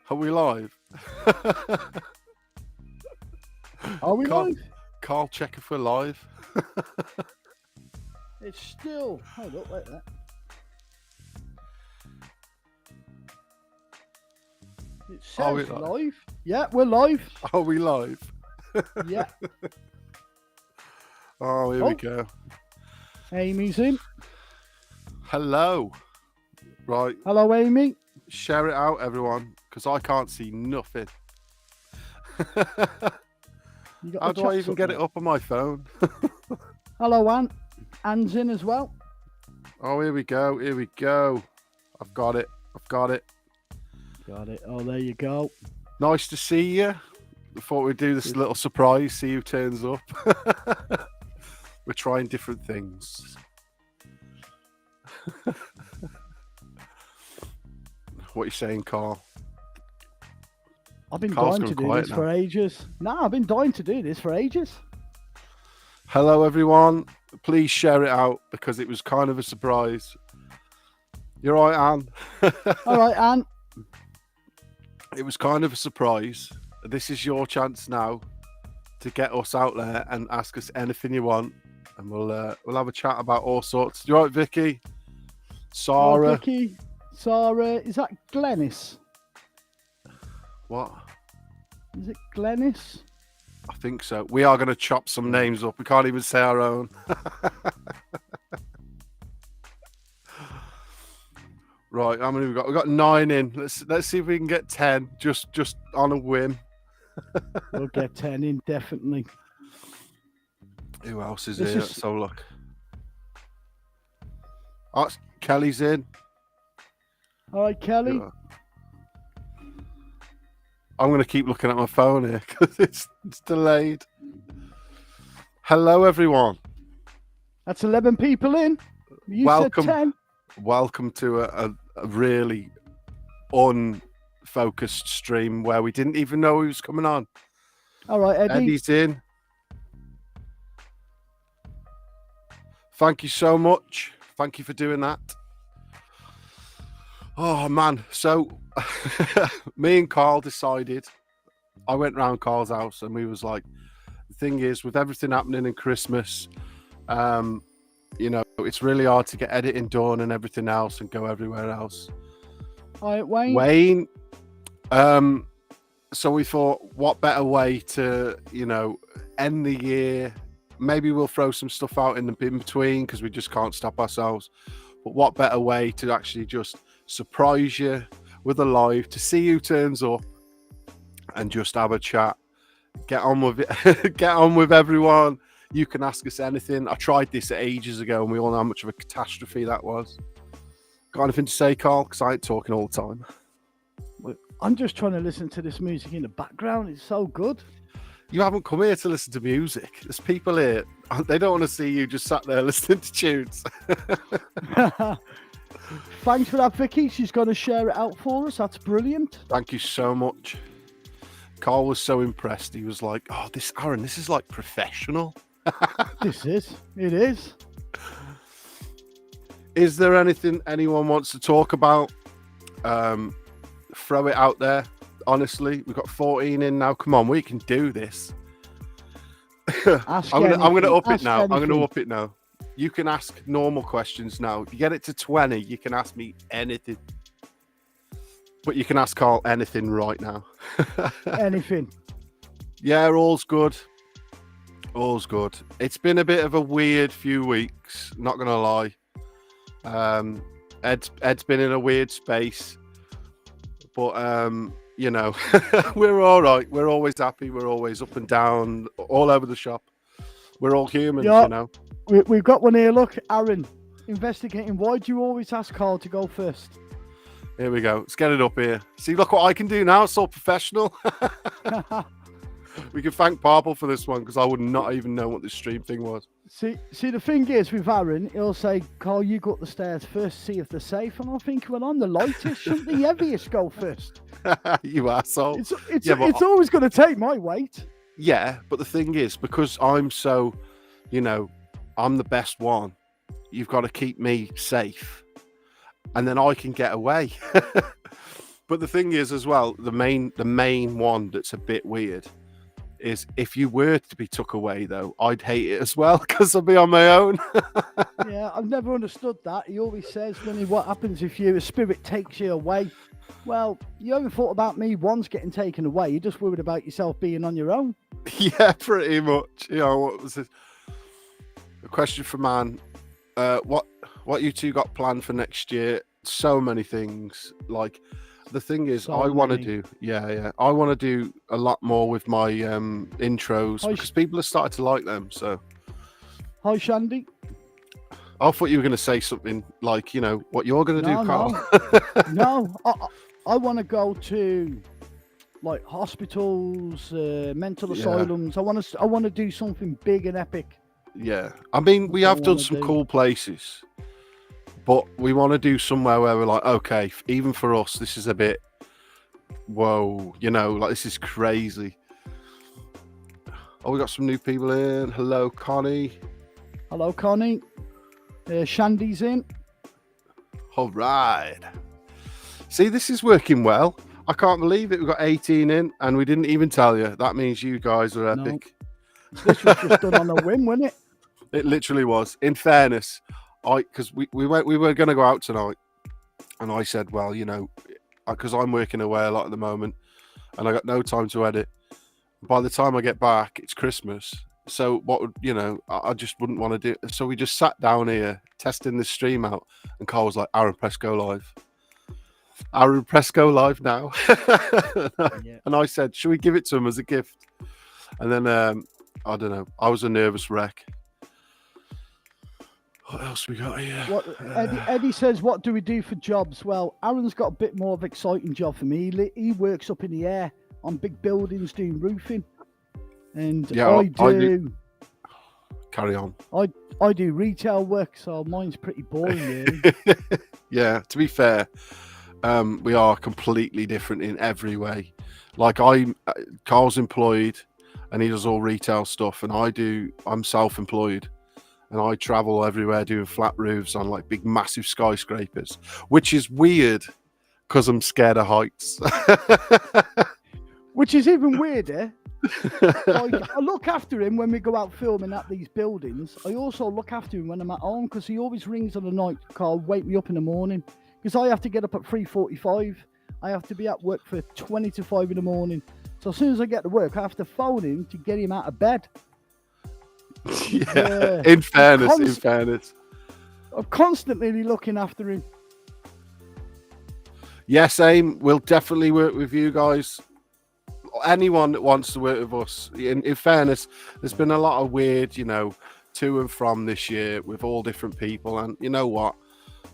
Are we live? Are we Carl, live? Carl, check if we're live. It's still. Hold up, like that. It Are we says live? live. Yeah, we're live. Are we live? Yeah. Oh, here we go. Amy's in. Hello. Right, Hello, Amy. share it out, everyone, because I can't see nothing. You got How the do I chats even get there? it up on my phone? Hello, Anne. Anne's in as well. Oh, here we go. Here we go. I've got it. Got it. Oh, there you go. Nice to see you. Thought we'd do this little surprise, see who turns up. We're trying different things. What are you saying, Carl? I've been Carl's dying to gone do quiet this now. for ages. No, I've been dying to do this for ages. Hello, everyone. Please share it out because it was kind of a surprise. You're right, Anne. All right, Anne. It was kind of a surprise. This is your chance now to get us out there and ask us anything you want, and we'll have a chat about all sorts. You right, Vicky? Sarah? Oh, Vicky. Sarah. Is that Glennis? What? Is it Glennis? I think so. We are going to chop some names up. We can't even say our own. Right, how many we got? We got 9 in. Let's see if we can get 10. Just on a whim. We'll get 10 in, definitely. Who else is This here? is- Let's have a look. Oh, Kelly's in. All right, Kelly. I'm going to keep looking at my phone here because it's delayed. Hello, everyone. That's 11 people in. You Welcome. said 10. Welcome to a really unfocused stream where we didn't even know who was coming on. All right, Eddie. Eddie's in. Thank you so much. Thank you for doing that. Oh, man. So me and Carl decided, I went round Carl's house and we was like, the thing is, with everything happening in Christmas, you know, it's really hard to get editing done and everything else and go everywhere else. All right, Wayne. Wayne. So we thought, what better way to, you know, end the year? Maybe we'll throw some stuff out in the in between because we just can't stop ourselves. But what better way to actually just surprise you with a live, to see who turns up and just have a chat. Get on with it. Get on with everyone. You can ask us anything. I tried this ages ago and we all know how much of a catastrophe that was. Got anything to say, Carl? Because I ain't talking all the time. I'm just trying to listen to this music in the background. It's so good. You haven't come here to listen to music. There's people here. They don't want to see you just sat there listening to tunes. Thanks for that, Vicky. She's going to share it out for us. That's brilliant. Thank you so much. Carl was so impressed. He was like, oh, Aaron, this is like professional. It is. Is there anything anyone wants to talk about? Throw it out there. Honestly, we've got 14 in now. Come on, we can do this. I'm gonna up it now. I'm gonna up it now. You can ask normal questions now. If you get it to 20, you can ask me anything. But you can ask Carl anything right now. Anything. Yeah, all's good. All's good. It's been a bit of a weird few weeks, not gonna lie. Ed's been in a weird space. But you know, we're all right. We're always happy. We're always up and down, all over the shop. We're all humans, Yeah. you know. We've got one here. Look, Aaron, investigating. Why do you always ask Carl to go first? Here we go. Let's get it up here. See, look what I can do now. It's all professional. We can thank Purple for this one because I would not even know what this stream thing was. See, the thing is with Aaron, he'll say, Carl, you go up the stairs first, see if they're safe. And I think, well, I'm the lightest. Shouldn't the heaviest go first? You asshole. It's always going to take my weight. Yeah, but the thing is, because I'm so, you know, I'm the best one, you've got to keep me safe. And then I can get away. But the thing is, as well, the main one that's a bit weird is if you were to be took away, though, I'd hate it as well because I'd be on my own. Yeah, I've never understood that. He always says, what happens if a spirit takes you away? Well, you haven't thought about me once getting taken away. You're just worried about yourself being on your own. Yeah, pretty much. You know, what was this? A question for man. What you two got planned for next year? So many things. Like, the thing is, I want to do, I want to do a lot more with my intros because people have started to like them. So, hi, Shandy. I thought you were going to say something like, you know, what you're going to do, Carl. No, I want to go to like hospitals, mental asylums. I want to do something big and epic. Yeah, I mean, we have done some cool places. But we want to do somewhere where we're like, okay, even for us, this is a bit, whoa, you know, like this is crazy. Oh, we got some new people in. Hello, Connie. Hello, Connie. Shandy's in. All right. See, this is working well. I can't believe it. We've got 18 in and we didn't even tell you. That means you guys are epic. No. This was just done on a whim, wasn't it? It literally was. In fairness, because we were going to go out tonight, and I said, well, you know, because I'm working away a lot at the moment, and I got no time to edit. By the time I get back, it's Christmas. So what would, you know, I just wouldn't want to do. So we just sat down here testing this stream out, and Carl was like, "Aaron, press go live. Aaron, press go live now." And I said, "Should we give it to him as a gift?" And then I don't know. I was a nervous wreck. What else we got here? Eddie says, what do we do for jobs? Well, Aaron's got a bit more of an exciting job for me. He works up in the air on big buildings doing roofing. And I do... Carry on. I do retail work, so mine's pretty boring, really. Yeah, to be fair, we are completely different in every way. Like Carl's employed and he does all retail stuff, and I'm self-employed. And I travel everywhere doing flat roofs on like big, massive skyscrapers, which is weird because I'm scared of heights. Which is even weirder. Like, I look after him when we go out filming at these buildings. I also look after him when I'm at home because he always rings on the night, Carl, wake me up in the morning. Because I have to get up at 3:45. I have to be at work for 20 to 5 in the morning. So as soon as I get to work, I have to phone him to get him out of bed. Yeah, in fairness. I'm constantly looking after him. Yeah, same. We'll definitely work with you guys. Anyone that wants to work with us. In fairness, there's been a lot of weird, you know, to and from this year with all different people. And you know what?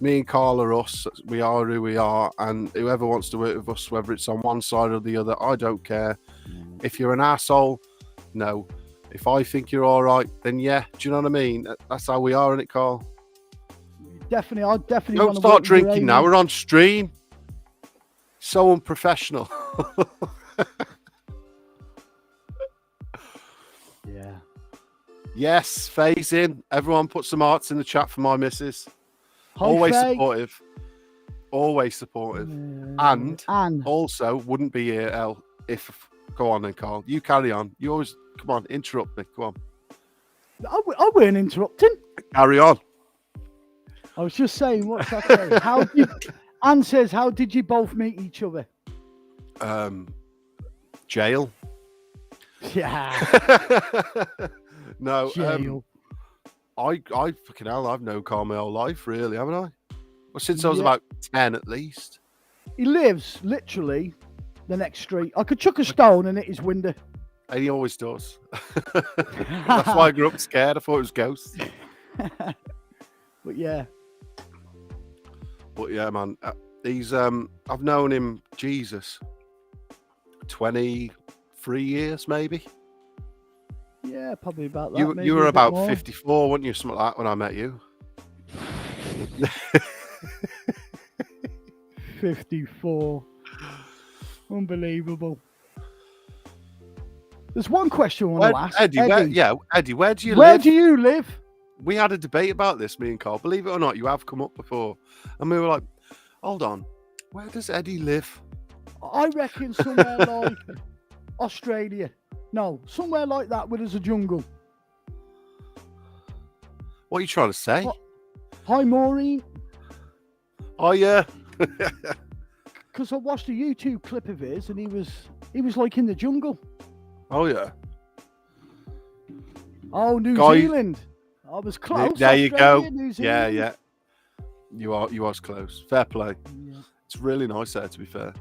Me and Carl are us. We are who we are. And whoever wants to work with us, whether it's on one side or the other, I don't care. If you're an asshole, no. If I think you're all right, then yeah. Do you know what I mean? That's how we are, isn't it, Carl? Definitely. I definitely don't start drinking now. We're on stream. So unprofessional. Yeah. Yes, phase in. Everyone put some hearts in the chat for my missus. Hi, always Faye. supportive. Always supportive. And also wouldn't be here if... Go on then, Carl. You carry on. You always... Come on, interrupt me. Come on. I weren't interrupting. Carry on. I was just saying, what's that saying? Anne says, how did you both meet each other? Jail. Yeah. No. Jail. I fucking hell, I've known Carl my whole life, really, haven't I? Well, since I was about 10 at least. He lives literally the next street. I could chuck a stone and hit his window. And he always does. That's why I grew up scared. I thought it was ghosts. But yeah, man. He's I've known him, Jesus, 23 years maybe. Yeah, probably about that. You were about 54, weren't you? Something like that when I met you. 54. Unbelievable. There's one question I want to ask. Eddie, where do you live? Where do you live? We had a debate about this, me and Carl. Believe it or not, you have come up before. And we were like, hold on, where does Eddie live? I reckon somewhere like Australia. No, somewhere like that where there's a jungle. What are you trying to say? Hi, Maureen. Oh yeah. Because I watched a YouTube clip of his, and he was like in the jungle. Oh yeah. Oh, New Zealand. I was close. There you go. New Zealand. Yeah. You was close. Fair play. Yeah. It's really nice there, to be fair.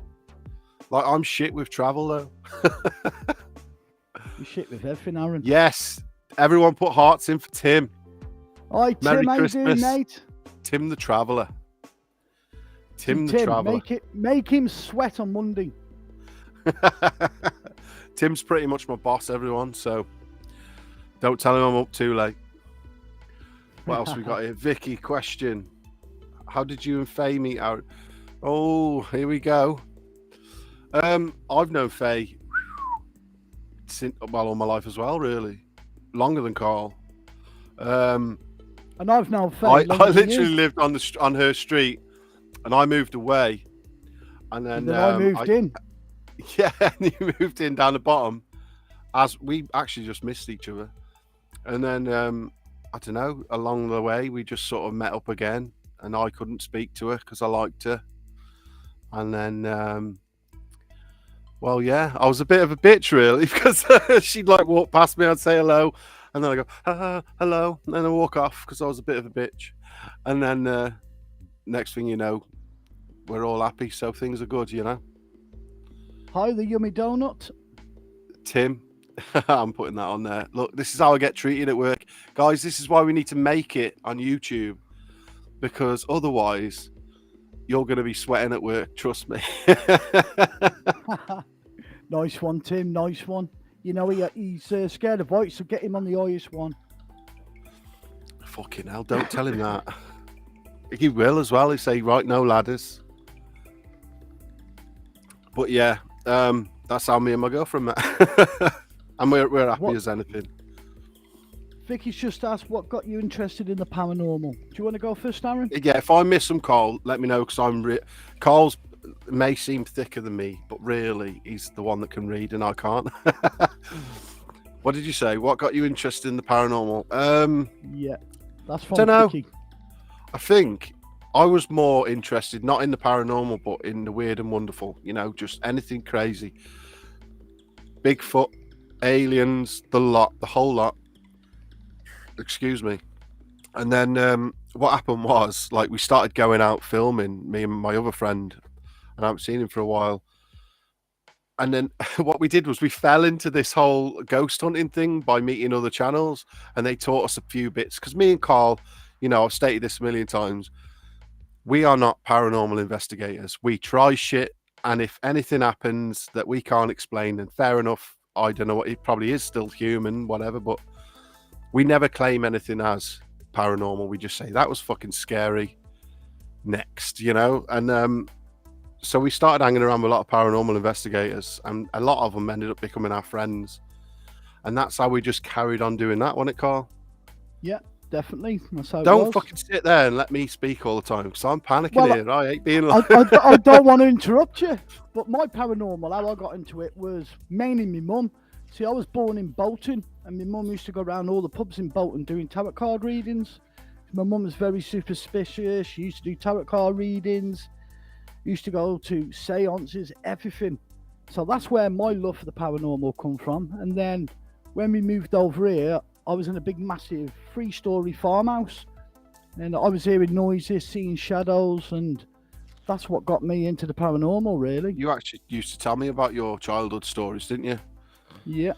Like, I'm shit with travel though. You shit with everything, Aaron. Yes. Everyone put hearts in for Tim. Hi, Tim. Merry How you doing, Christmas. mate? Tim the Traveller. Tim the Traveller. Make him sweat on Monday. Tim's pretty much my boss, everyone, so don't tell him I'm up too late. What else we got here? Vicky, question. How did you and Faye meet out? Oh, here we go. I've known Faye since, well, all my life as well, really. Longer than Carl. And I've known Faye. I literally lived on her street, and I moved away. And then I moved in. Yeah, and you moved in down the bottom, as we actually just missed each other. And then, I don't know, along the way, we just sort of met up again, and I couldn't speak to her because I liked her. And then, well, yeah, I was a bit of a bitch, really, because she'd like walk past me, I'd say hello, and then I go, hello, and then I walk off because I was a bit of a bitch. And then, next thing you know, we're all happy, so things are good, you know. Hi, the yummy donut. Tim, I'm putting that on there. Look, this is how I get treated at work. Guys, this is why we need to make it on YouTube, because otherwise you're going to be sweating at work, trust me. Nice one, Tim, nice one. You know, he's scared of heights, so get him on the highest one. Fucking hell, don't tell him that. He will as well. He say, right, no ladders. But yeah, that's how me and my girlfriend met. And we're happy as anything. Vicky's just asked what got you interested in the paranormal. Do you want to go first, Aaron? Yeah, if I miss some Carl, let me know, because Carl's may seem thicker than me, but really he's the one that can read and I can't. What did you say? What got you interested in the paranormal? Yeah, that's from don't know. Vicky. I think I was more interested not in the paranormal, but in the weird and wonderful. You know, just anything crazy. Bigfoot, aliens, the whole lot. Excuse me. And then what happened was, like, we started going out filming, me and my other friend, and I haven't seen him for a while. And then what we did was we fell into this whole ghost hunting thing by meeting other channels, and they taught us a few bits. Because me and Carl, you know, I've stated this a million times, we are not paranormal investigators. We try shit, and if anything happens that we can't explain, then fair enough. I don't know what, it probably is still human, whatever, but we never claim anything as paranormal. We just say that was fucking scary. Next, you know? And so we started hanging around with a lot of paranormal investigators, and a lot of them ended up becoming our friends. And that's how we just carried on doing that, wasn't it, Carl? Yeah, definitely. That's how Don't it was. fucking sit there and let me speak all the time, because I'm panicking here. I hate being like... I don't want to interrupt you, but my paranormal, how I got into it was mainly my mum. See, I was born in Bolton, and my mum used to go around all the pubs in Bolton doing tarot card readings. My mum was very superstitious. She used to do tarot card readings, used to go to seances, everything. So that's where my love for the paranormal come from. And then when we moved over here, I was in a big, massive 3-story farmhouse, and I was hearing noises, seeing shadows, and that's what got me into the paranormal, really. You actually used to tell me about your childhood stories, didn't you? Yeah.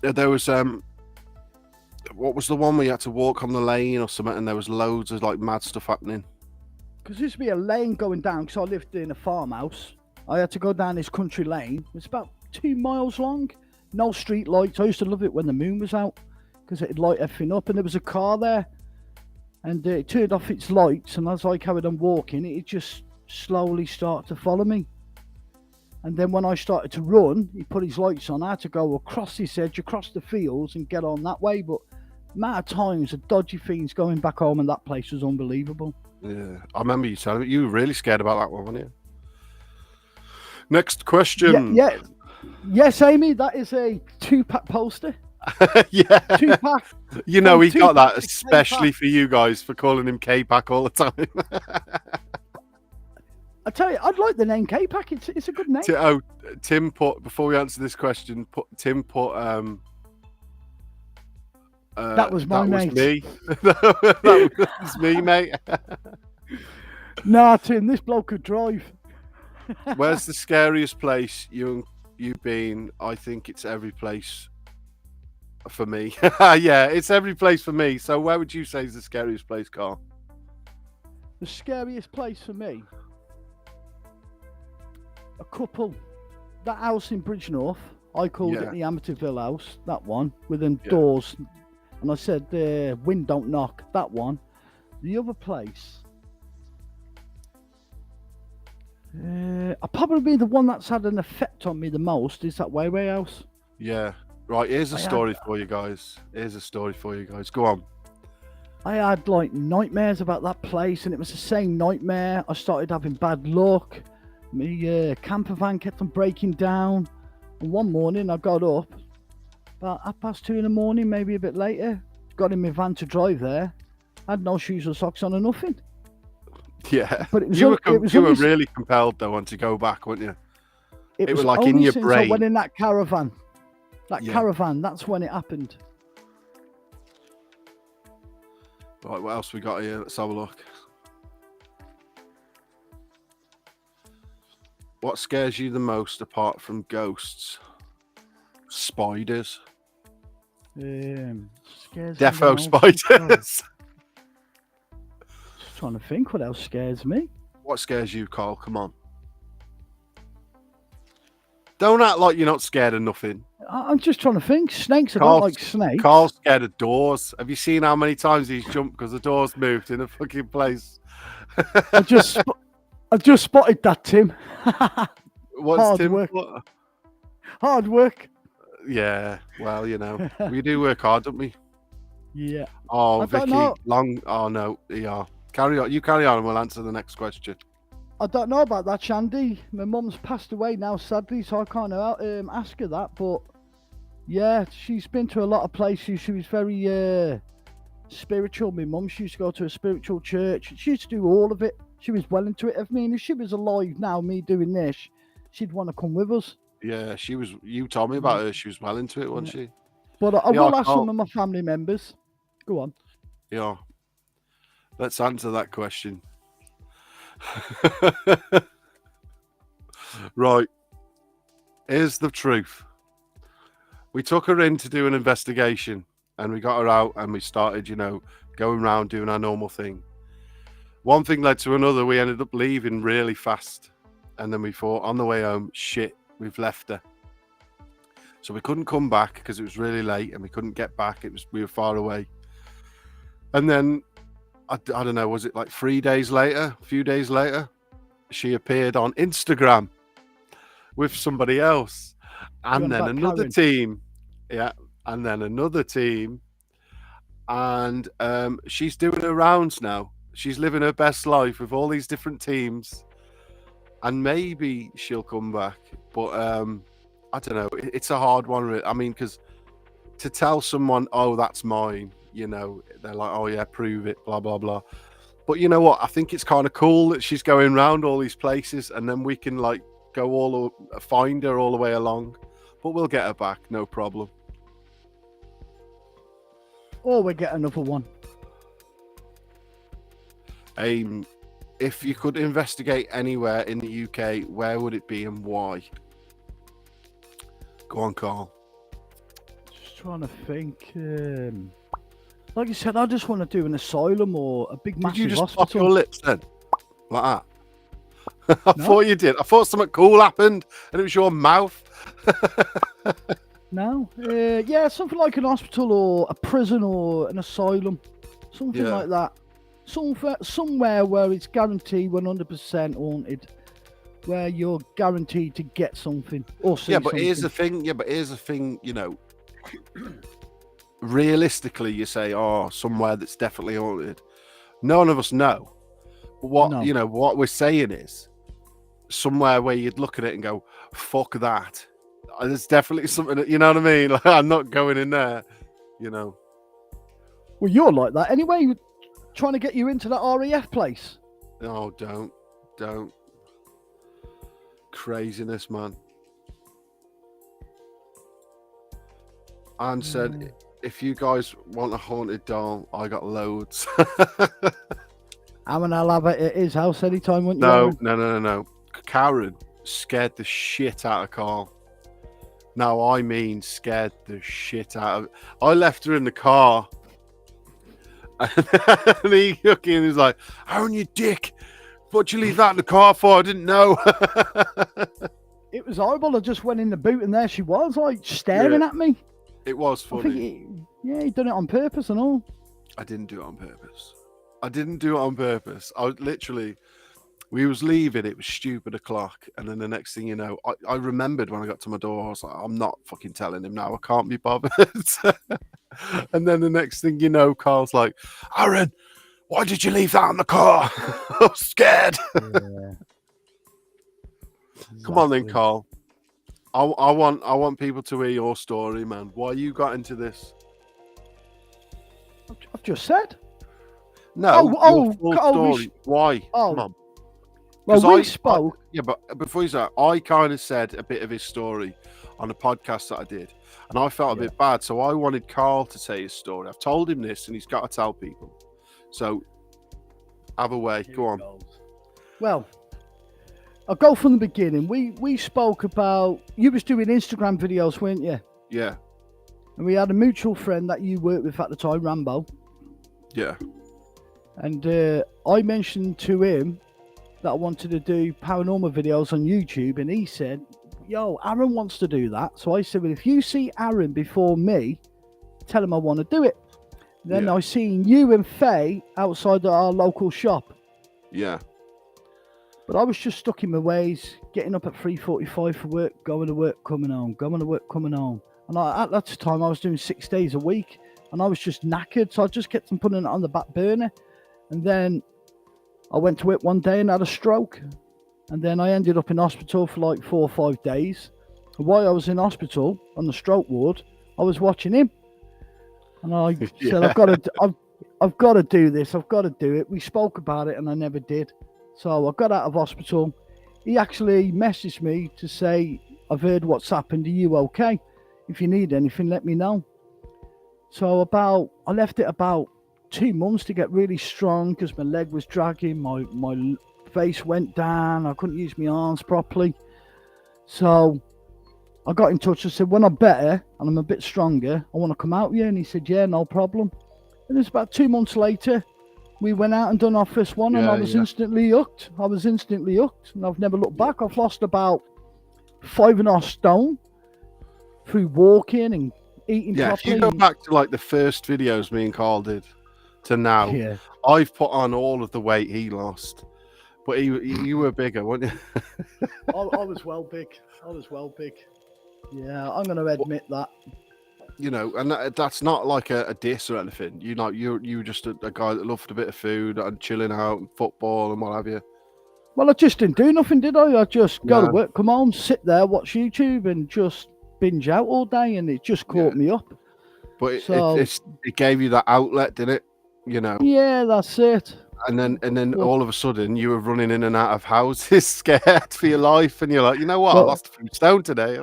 There was what was the one where you had to walk on the lane or something, and there was loads of like mad stuff happening? Because there used to be a lane going down, because I lived in a farmhouse. I had to go down this country lane. It's about 2 miles long. No street lights. I used to love it when the moon was out, because it'd light everything up. And there was a car there, and it turned off its lights. And as I carried on walking, it just slowly started to follow me. And then when I started to run, he put his lights on. I had to go across this edge, across the fields, and get on that way. But the amount of times, the dodgy things going back home, and that place was unbelievable. Yeah, I remember you telling me. You were really scared about that one, weren't you? Next question. Yes, Amy, that is a 2-pack poster. Yeah. 2-pack. You know, From he got that 2-pack to especially K-pack. for you guys for calling him K-Pack all the time. I tell you, I'd like the name K-Pack. It's a good name. Tim put, before we answer this question, Tim put that was my mate. Me. that was me, mate. Nah, Tim, this bloke could drive. Where's the scariest place you've been? I think it's every place for me. Yeah, it's every place for me. So where would you say is the scariest place, Carl? The scariest place for me? A couple. That house in Bridgenorth, I called it the Amityville house, that one, with them doors. And I said, wind don't knock, that one. The other place, I'll probably be the one that's had an effect on me the most, is that Wayway house. Yeah. Right, here's a story for you guys. Go on. I had like nightmares about that place, and it was the same nightmare. I started having bad luck. My camper van kept on breaking down. And one morning I got up about 2:30 in the morning, maybe a bit later. Got in my van to drive there. Had no shoes or socks on or nothing. Yeah, but it was you were really compelled though to go back, weren't you? It was like in your brain. I went in that caravan. Caravan, that's when it happened. Right, what else we got here? Let's have a look. What scares you the most apart from ghosts? Spiders. Defo spiders. Just trying to think what else scares me. What scares you, Carl? Come on. Don't act like you're not scared of nothing. I'm just trying to think. Snakes, I don't like snakes. Carl's scared of doors. Have you seen how many times he's jumped because the door's moved in a fucking place? I just spotted that, Tim. What's Hard Tim? work. Hard work. Yeah, well, you know, we do work hard, don't we? Yeah. Oh, Vicky, Oh no, yeah. Carry on. You carry on, and we'll answer the next question. I don't know about that, Shandy. My mum's passed away now, sadly, so I can't ask her that. But yeah, she's been to a lot of places. She was very spiritual. My mum, she used to go to a spiritual church. She used to do all of it. She was well into it. I mean, if she was alive now, me doing this, she'd want to come with us. Yeah, she was. You told me about her. She was well into it, wasn't she? But I will ask some of my family members. Go on. Yeah. Let's answer that question. Right. Here's the truth. We took her in to do an investigation, and we got her out, and we started, going around doing our normal thing. One thing led to another. We ended up leaving really fast, and then we thought on the way home, shit, we've left her. So we couldn't come back because it was really late, and we couldn't get back. We were far away. And then I don't know, was it like a few days later, she appeared on Instagram with somebody else, and then another team. Yeah, and then another team, and she's doing her rounds now. She's living her best life with all these different teams, and maybe she'll come back. But I don't know. It's a hard one. I mean, because to tell someone, "Oh, that's mine," they're like, "Oh yeah, prove it," blah blah blah. But you know what? I think it's kind of cool that she's going around all these places, and then we can find her all the way along. But we'll get her back, no problem. Or we get another one. If you could investigate anywhere in the UK, where would it be and why? Go on, Carl. Just trying to think. Like you said, I just want to do an asylum or a big massive hospital. Did you just pop your lips then? Like that? I thought you did. I thought something cool happened and it was your mouth. No. Yeah, something like an hospital or a prison or an asylum. Something like that. Somewhere where it's guaranteed 100% haunted. Where you're guaranteed to get something or see something. Here's the thing, realistically, you say, somewhere that's definitely haunted. None of us know. What we're saying is, somewhere where you'd look at it and go, "Fuck that." There's definitely something that, you know what I mean. Like, I'm not going in there. You know. Well, you're like that anyway. Trying to get you into that RAF place. Oh, don't. Craziness, man. And said, if you guys want a haunted doll, I got loads. Aaron, I'll have it at his house anytime, won't you? No. Karen scared the shit out of Carl. No, I mean scared the shit out of. I left her in the car, and he looked in and was like, "Aaron, you dick! What'd you leave that in the car for? I didn't know." It was horrible. I just went in the boot, and there she was, like staring at me. It was funny. I think he done it on purpose and all. I didn't do it on purpose. I was literally. We was leaving, it was stupid o'clock, and then the next thing you know, I remembered when I got to my door, I was like, I'm not fucking telling him now, I can't be bothered. And then the next thing you know, Carl's like, Aaron, why did you leave that in the car? I was scared. Yeah. Come on then, Carl. I want people to hear your story, man. Why you got into this? I've just said. No, your full story. Why? Come on. Well, we spoke. But before you say that, I kind of said a bit of his story on a podcast that I did, and I felt a bit bad, so I wanted Carl to say his story. I've told him this, and he's got to tell people. So, have a way. Go on. Well, I'll go from the beginning. We spoke about, you was doing Instagram videos, weren't you? Yeah. And we had a mutual friend that you worked with at the time, Rambo. Yeah. And I mentioned to him that I wanted to do paranormal videos on YouTube, and he said, yo, Aaron wants to do that. So I said, well, if you see Aaron before me, tell him I want to do it. Then I seen you and Faye outside our local shop. Yeah. But I was just stuck in my ways, getting up at 3:45 for work, going to work, coming home, going to work, coming home. And at that time, I was doing 6 days a week, and I was just knackered. So I just kept on putting it on the back burner. And then I went to it one day and had a stroke. And then I ended up in hospital for like 4 or 5 days. And while I was in hospital on the stroke ward, I was watching him. And I said, I've got to do this. I've got to do it. We spoke about it and I never did. So I got out of hospital. He actually messaged me to say, I've heard what's happened. Are you okay? If you need anything, let me know. So I left it about 2 months to get really strong because my leg was dragging, my face went down, I couldn't use my arms properly. So I got in touch and said, when I'm better and I'm a bit stronger, I want to come out with you. And he said, yeah, no problem. And it's about 2 months later, we went out and done our first one, and I was instantly hooked. And I've never looked back. I've lost about 5.5 stone through walking and eating properly. If you go back to like the first videos me and Carl did to now, I've put on all of the weight he lost, but you were bigger, weren't you? I was well big. Yeah, I'm going to admit that. You know, and that's not like a diss or anything. You were just a guy that loved a bit of food and chilling out and football and what have you. Well, I just didn't do nothing, did I? I just go to work, come home, sit there, watch YouTube, and just binge out all day, and it just caught me up. But it gave you that outlet, didn't it? You know. Yeah, that's it. And then all of a sudden you were running in and out of houses, scared for your life, and you're like, you know what? I lost a few stone today.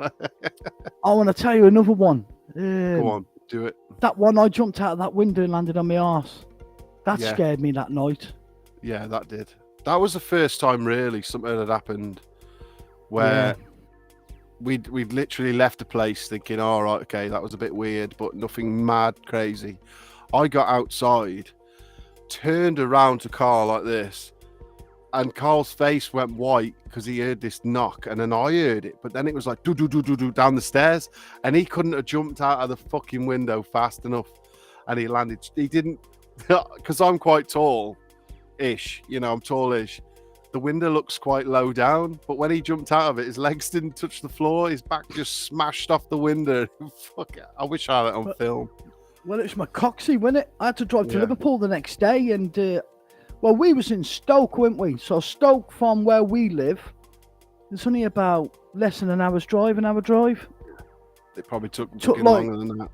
I want to tell you another one. Go on, do it. That one, I jumped out of that window and landed on my arse. That scared me that night. Yeah, that did. That was the first time really something had happened where we'd literally left the place thinking, all right, okay, that was a bit weird, but nothing mad crazy. I got outside, turned around to Carl like this, and Carl's face went white because he heard this knock, and then I heard it, but then it was like do down the stairs, and he couldn't have jumped out of the fucking window fast enough, and he landed. He didn't, because I'm quite tall-ish, you know, I'm tallish. The window looks quite low down, but when he jumped out of it, his legs didn't touch the floor. His back just smashed off the window. Fuck it. I wish I had it on film. Well, it was my coxie, wasn't it? I had to drive to Liverpool the next day, and well, we was in Stoke, weren't we? So Stoke, from where we live, It's only about less than an hour drive. It probably took Took longer than that.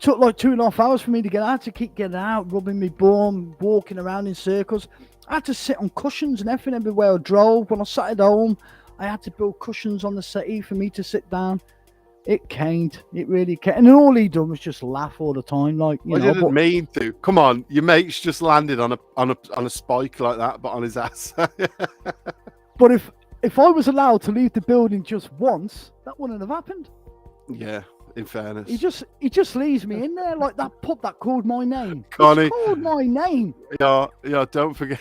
Took like 2.5 hours for me to get out. To keep getting out, rubbing my bum, walking around in circles. I had to sit on cushions and everything everywhere I drove. When I sat at home, I had to build cushions on the settee for me to sit down. It caned. It really caned. And all he done was just laugh all the time, like you know. I didn't mean to. Come on, your mate's just landed on a spike like that, but on his ass. But if I was allowed to leave the building just once, that wouldn't have happened. Yeah, in fairness. He just leaves me in there like that pub that called my name. Connie, it's called my name. Yeah, don't forget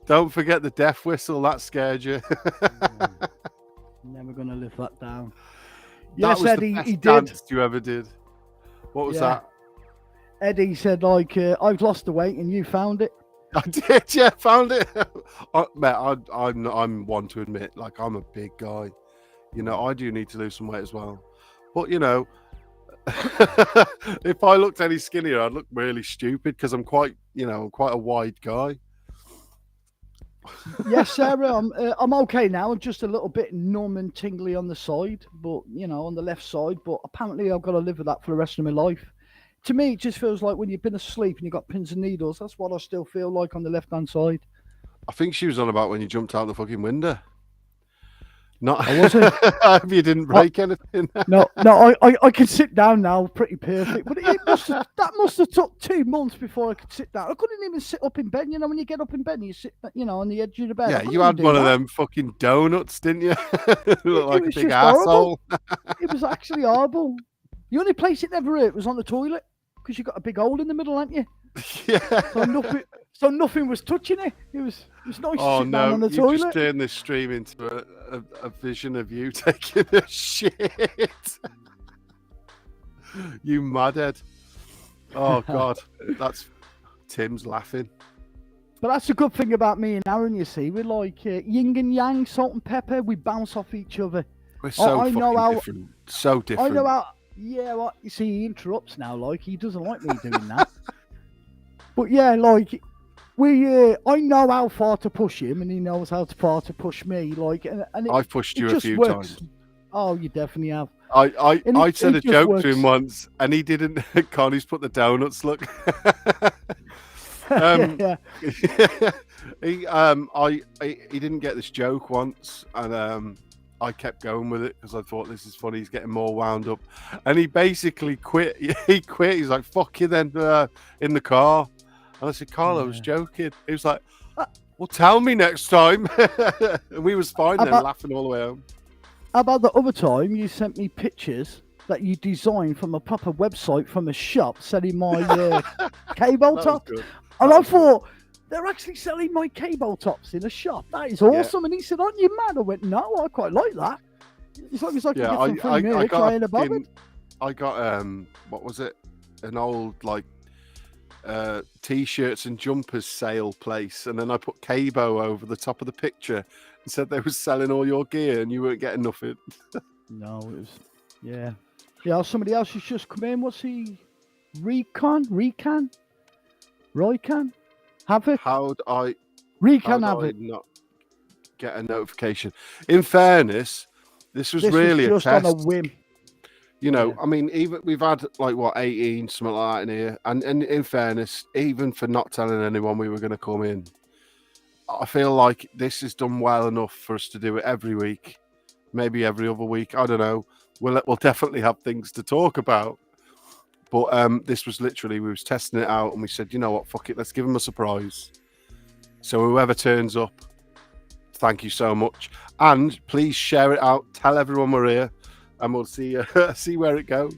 don't forget the death whistle, that scared you. Never gonna live that down. That Yes, was Eddie, the best he did. dance you ever did. What was that? Eddie said, like, I've lost the weight and you found it. I did, yeah, found it. I'm one to admit, like, I'm a big guy. You know, I do need to lose some weight as well. But, you know, if I looked any skinnier, I'd look really stupid because I'm quite a wide guy. Yes, Sarah, I'm okay now. I'm just a little bit numb and tingly on the side, but, you know, on the left side. But apparently I've got to live with that for the rest of my life. To me, it just feels like when you've been asleep and you've got pins and needles, that's what I still feel like on the left-hand side. I think she was on about when you jumped out the fucking window. Not, I wasn't. I hope you didn't break anything. No, I can sit down now, pretty perfect. But that must have took 2 months before I could sit down. I couldn't even sit up in bed. You know, when you get up in bed and you sit, you know, on the edge of the bed. Yeah, you had one of them fucking donuts, didn't you? Look like a big asshole. It was actually horrible. The only place it never hurt was on the toilet because you got a big hole in the middle, haven't you? Yeah. So nothing was touching it. It was nice to sit down on the you toilet. Just turned this stream into a vision of you taking a shit. You madhead. Oh God, that's Tim's laughing. But that's a good thing about me and Aaron. You see, we're like yin and yang, salt and pepper. We bounce off each other. We're so different. So different. I know how. Yeah, well, you see, he interrupts now. Like he doesn't like me doing that. But yeah, like I know how far to push him, and he knows how far to push me. Like, and I've pushed you a few times. Oh, you definitely have. I said a joke to him once, and he didn't. Connie's put the donuts. Look. Yeah. He didn't get this joke once, and I kept going with it because I thought this is funny. He's getting more wound up, and he basically quit. He quit. He's like, "Fuck you," then in the car. And I said, "Carl, I was joking." He was like, "Well, tell me next time." And we was fine then, laughing all the way home. How about the other time you sent me pictures that you designed from a proper website from a shop selling my cable top? And I thought, they're actually selling my cable tops in a shop. That is awesome. Yeah. And he said, "Aren't you mad?" I went, "No, I quite like that. As long as I can get some free merch, I ain't above it." I got, what was it? An old, like, T-shirts and jumpers sale place. And then I put Cabo over the top of the picture and said they were selling all your gear and you weren't getting nothing. No, it was, yeah. Yeah, somebody else has just come in. What's he? Recan? Havoc? How'd I not get a notification? In fairness, this was really just a test. On a whim. You know, I mean, even we've had like 18, something like that in here, and in fairness, even for not telling anyone we were going to come in, I feel like this is done well enough for us to do it every week, maybe every other week. I don't know. We'll definitely have things to talk about. But this was literally, we was testing it out and we said, you know what, fuck it, let's give them a surprise. So whoever turns up, thank you so much. And please share it out, tell everyone we're here, and we'll see see where it goes.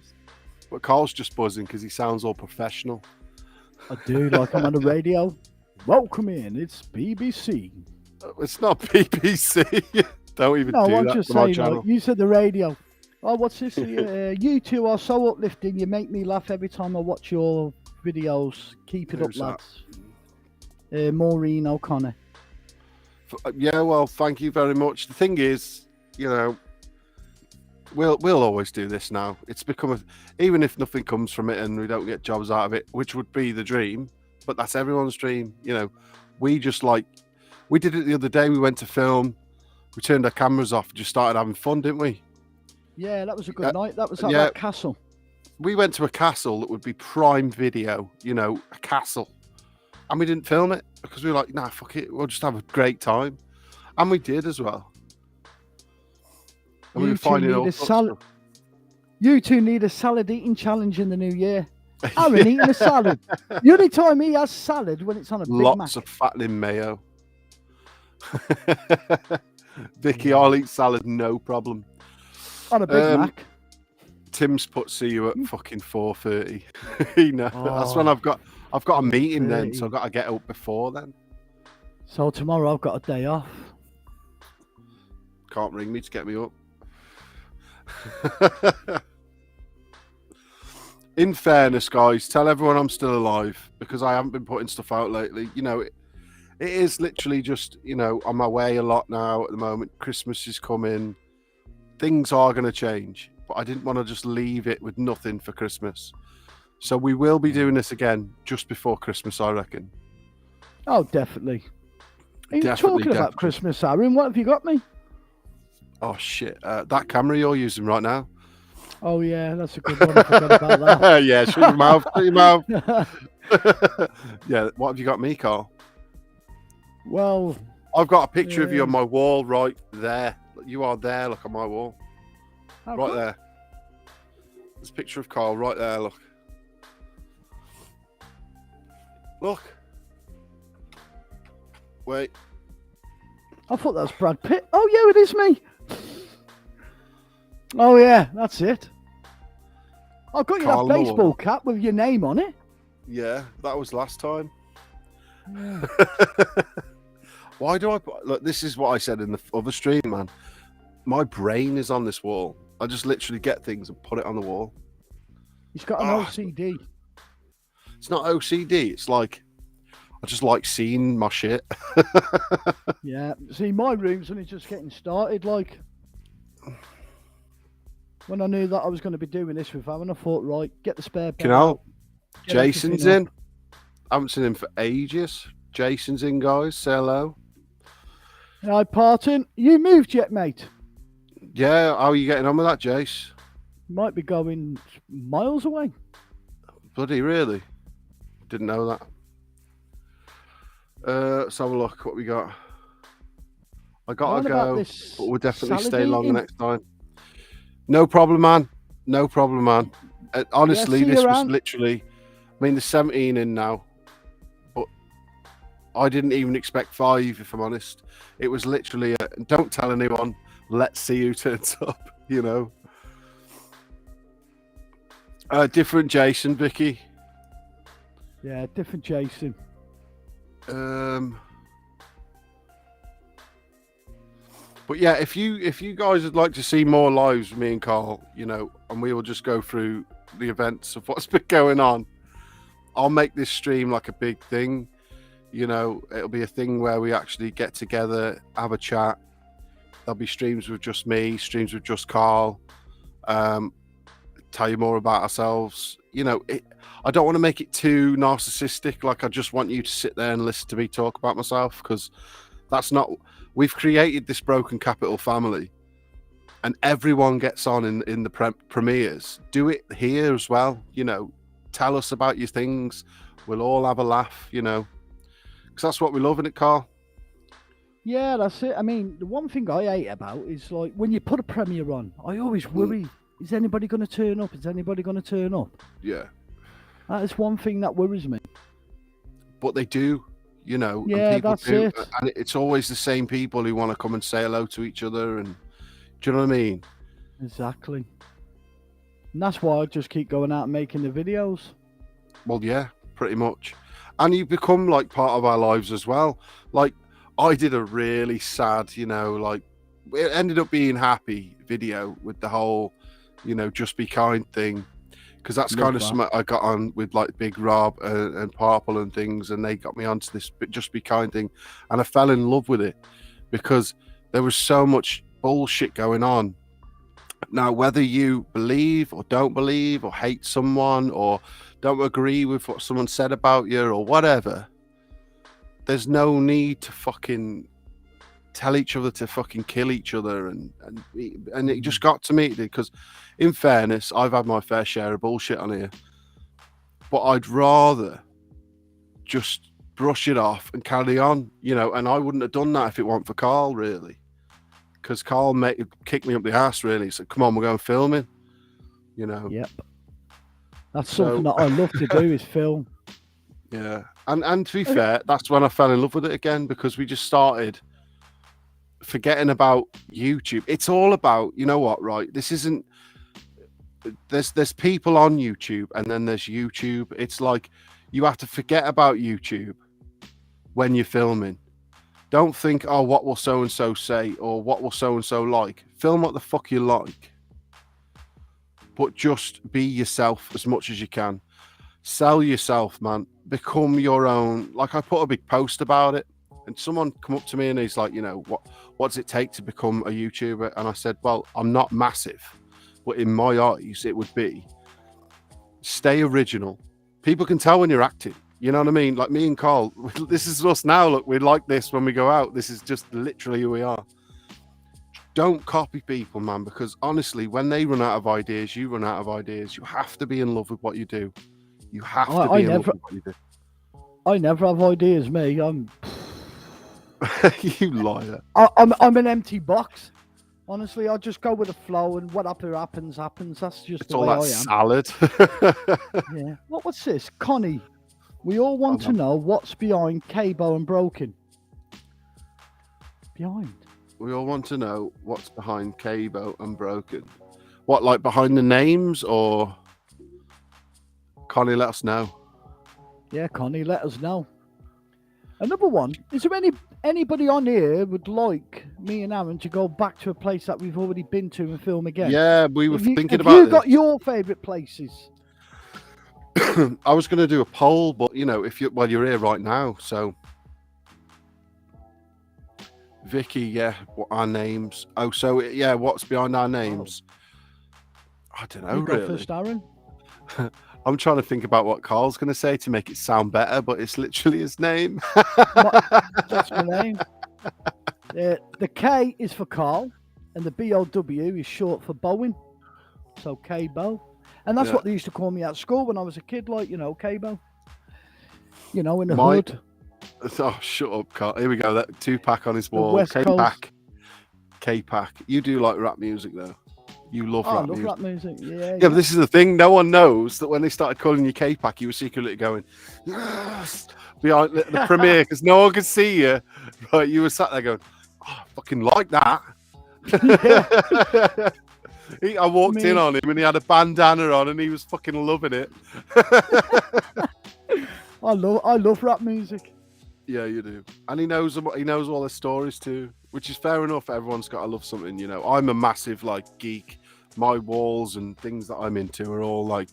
But Carl's just buzzing because he sounds all professional. I do, like I'm on the radio. Welcome in, it's BBC. It's not BBC. Don't even do I'm that just on our saying, channel. Like, you said the radio. Oh, what's this? You two are so uplifting. You make me laugh every time I watch your videos. Keep it up, lads. Maureen O'Connor. Yeah, well, thank you very much. The thing is, you know, we'll always do this now. It's become even if nothing comes from it and we don't get jobs out of it, which would be the dream, but that's everyone's dream. You know, we did it the other day. We went to film. We turned our cameras off, just started having fun, didn't we? Yeah, that was a good night. That was at yeah. that castle. We went to a castle that would be prime video, you know, a castle. And we didn't film it because we were like, nah, fuck it. We'll just have a great time. And we did as well. And we were finding all sorts of stuff. You two need a salad eating challenge in the new year. Aaron eating a salad. The only time he has salad when it's on a Big Mac. Lots of fattening mayo. Vicky, I'll eat salad, no problem. On a Big Mac. Tim's put see you at fucking 4:30. You know, that's when I've got a meeting then, so I've got to get up before then. So tomorrow I've got a day off. Can't ring me to get me up. In fairness, guys, tell everyone I'm still alive because I haven't been putting stuff out lately. You know, it is literally just, you know, on my way a lot now at the moment. Christmas is coming. Things are going to change, but I didn't want to just leave it with nothing for Christmas. So we will be doing this again just before Christmas, I reckon. Oh, definitely. Are you talking about Christmas, Aaron? What have you got me? Oh, shit. That camera you're using right now. Oh, yeah, that's a good one. I forgot about that. Yeah, shut your mouth. Shut your mouth. Yeah, what have you got me, Carl? Well, I've got a picture of you on my wall right there. You are there, look, on my wall. Right there. There's a picture of Carl right there, look. Look. Wait. I thought that was Brad Pitt. Oh, yeah, it is me. Oh, yeah, that's it. I've got Carl that baseball cap with your name on it. Yeah, that was last time. Yeah. Why do I look? This is what I said in the other stream, man. My brain is on this wall. I just literally get things and put it on the wall. He's got an OCD. It's not OCD. It's like I just like seeing my shit. Yeah. See, my room's only just getting started. Like when I knew that I was going to be doing this with Aaron, I thought, right, get the spare bed. You know, Jason's in. I haven't seen him for ages. Jason's in, guys. Say hello. Hi, Parton. You moved yet, mate? Yeah. How are you getting on with that, Jace? Might be going miles away. Bloody really? Didn't know that. Let's have a look what we got. I gotta go, but we'll definitely stay longer next time. No problem, man. No problem, man. Honestly, this was literally, I mean, there's 17 in now, but I didn't even expect 5, if I'm honest. It was literally a, don't tell anyone, let's see who turns up, you know. Different Jason, Vicky. Yeah, different Jason. But yeah, if you guys would like to see more lives with me and Carl, you know, and we will just go through the events of what's been going on, I'll make this stream like a big thing. You know, it'll be a thing where we actually get together, have a chat. There'll be streams with just me, streams with just Carl. Tell you more about ourselves. You know, I don't want to make it too narcissistic. Like, I just want you to sit there and listen to me talk about myself, because that's not. We've created this Broken Capital family, and everyone gets on in the premieres. Do it here as well. You know, tell us about your things. We'll all have a laugh. You know, because that's what we love, isn't it, Carl? Yeah, that's it. I mean, the one thing I hate about is, like, when you put a premiere on, I always worry. Is anybody going to turn up? Is anybody going to turn up? Yeah. That is one thing that worries me. But they do, you know. Yeah, and people that's do, it. And it's always the same people who want to come and say hello to each other. And do you know what I mean? Exactly. And that's why I just keep going out and making the videos. Well, yeah, pretty much. And you become like part of our lives as well. Like, I did a really sad, you know, like, it ended up being happy video with the whole, you know, Just Be Kind thing, because that's kind of something I got on with, like, Big Rob and Purple and things, and they got me onto this Just Be Kind thing, and I fell in love with it because there was so much bullshit going on. Now, whether you believe or don't believe or hate someone or don't agree with what someone said about you or whatever, there's no need to fucking tell each other to fucking kill each other, and it just got to me because, in fairness, I've had my fair share of bullshit on here, but I'd rather just brush it off and carry on, you know. And I wouldn't have done that if it weren't for Carl, really, because Carl kicked me up the ass, really. So come on, we're going filming, you know. Yep. That's something that I love to do is film. Yeah, and to be fair, that's when I fell in love with it again, because we just started forgetting about YouTube. It's all about, you know what, right? This isn't. There's people on YouTube, and then there's YouTube. It's like you have to forget about YouTube when you're filming. Don't think, oh, what will so and so say, or what will so and so like. Film what the fuck you like, but just be yourself as much as you can. Sell yourself, man. Become your own. Like, I put a big post about it, and someone come up to me and he's like, you know, what does it take to become a YouTuber? And I said, well, I'm not massive, but in my eyes, it would be stay original. People can tell when you're acting. You know what I mean? Like me and Carl, this is us now. Look, we're like this when we go out. This is just literally who we are. Don't copy people, man, because honestly, when they run out of ideas, you run out of ideas. You have to be in love with what you do. You have to be in love with what you do. I never have ideas, me. I'm you liar. I'm an empty box. Honestly, I just go with the flow, and whatever happens. That's just the way I am. Salad. Yeah. What's this, Connie? We all want to know what's behind Cabo and Broken. Behind. We all want to know what's behind Cabo and Broken. What, like behind the names, or Connie? Let us know. Yeah, Connie, let us know. Another one. Is there anybody on here would like me and Aaron to go back to a place that we've already been to and film again? Yeah, we were thinking about. Have you got your favourite places? I was going to do a poll, but you know, you're here right now, so Vicky, yeah, what our names? Oh, so yeah, what's behind our names? I don't know, really. Go first, Aaron. I'm trying to think about what Carl's going to say to make it sound better, but it's literally his name. That's my name. The K is for Carl, and the BOW is short for Bowen. So Cabo. And that's what they used to call me at school when I was a kid, like, you know, Cabo. You know, in the hood. Oh, shut up, Carl. Here we go. That 2-pack on his wall. K-pack. You do like rap music, though. You love rap music. I love rap music, yeah. But this is the thing. No one knows that when they started calling you K-pack, you were secretly going, yes, behind the premiere, because no one could see you. Right? You were sat there going, oh, I fucking like that. Yeah. I walked in on him and he had a bandana on and he was fucking loving it. I love rap music. Yeah, you do. And he knows all the stories too, which is fair enough. Everyone's got to love something, you know. I'm a massive like geek. My walls and things that I'm into are all like,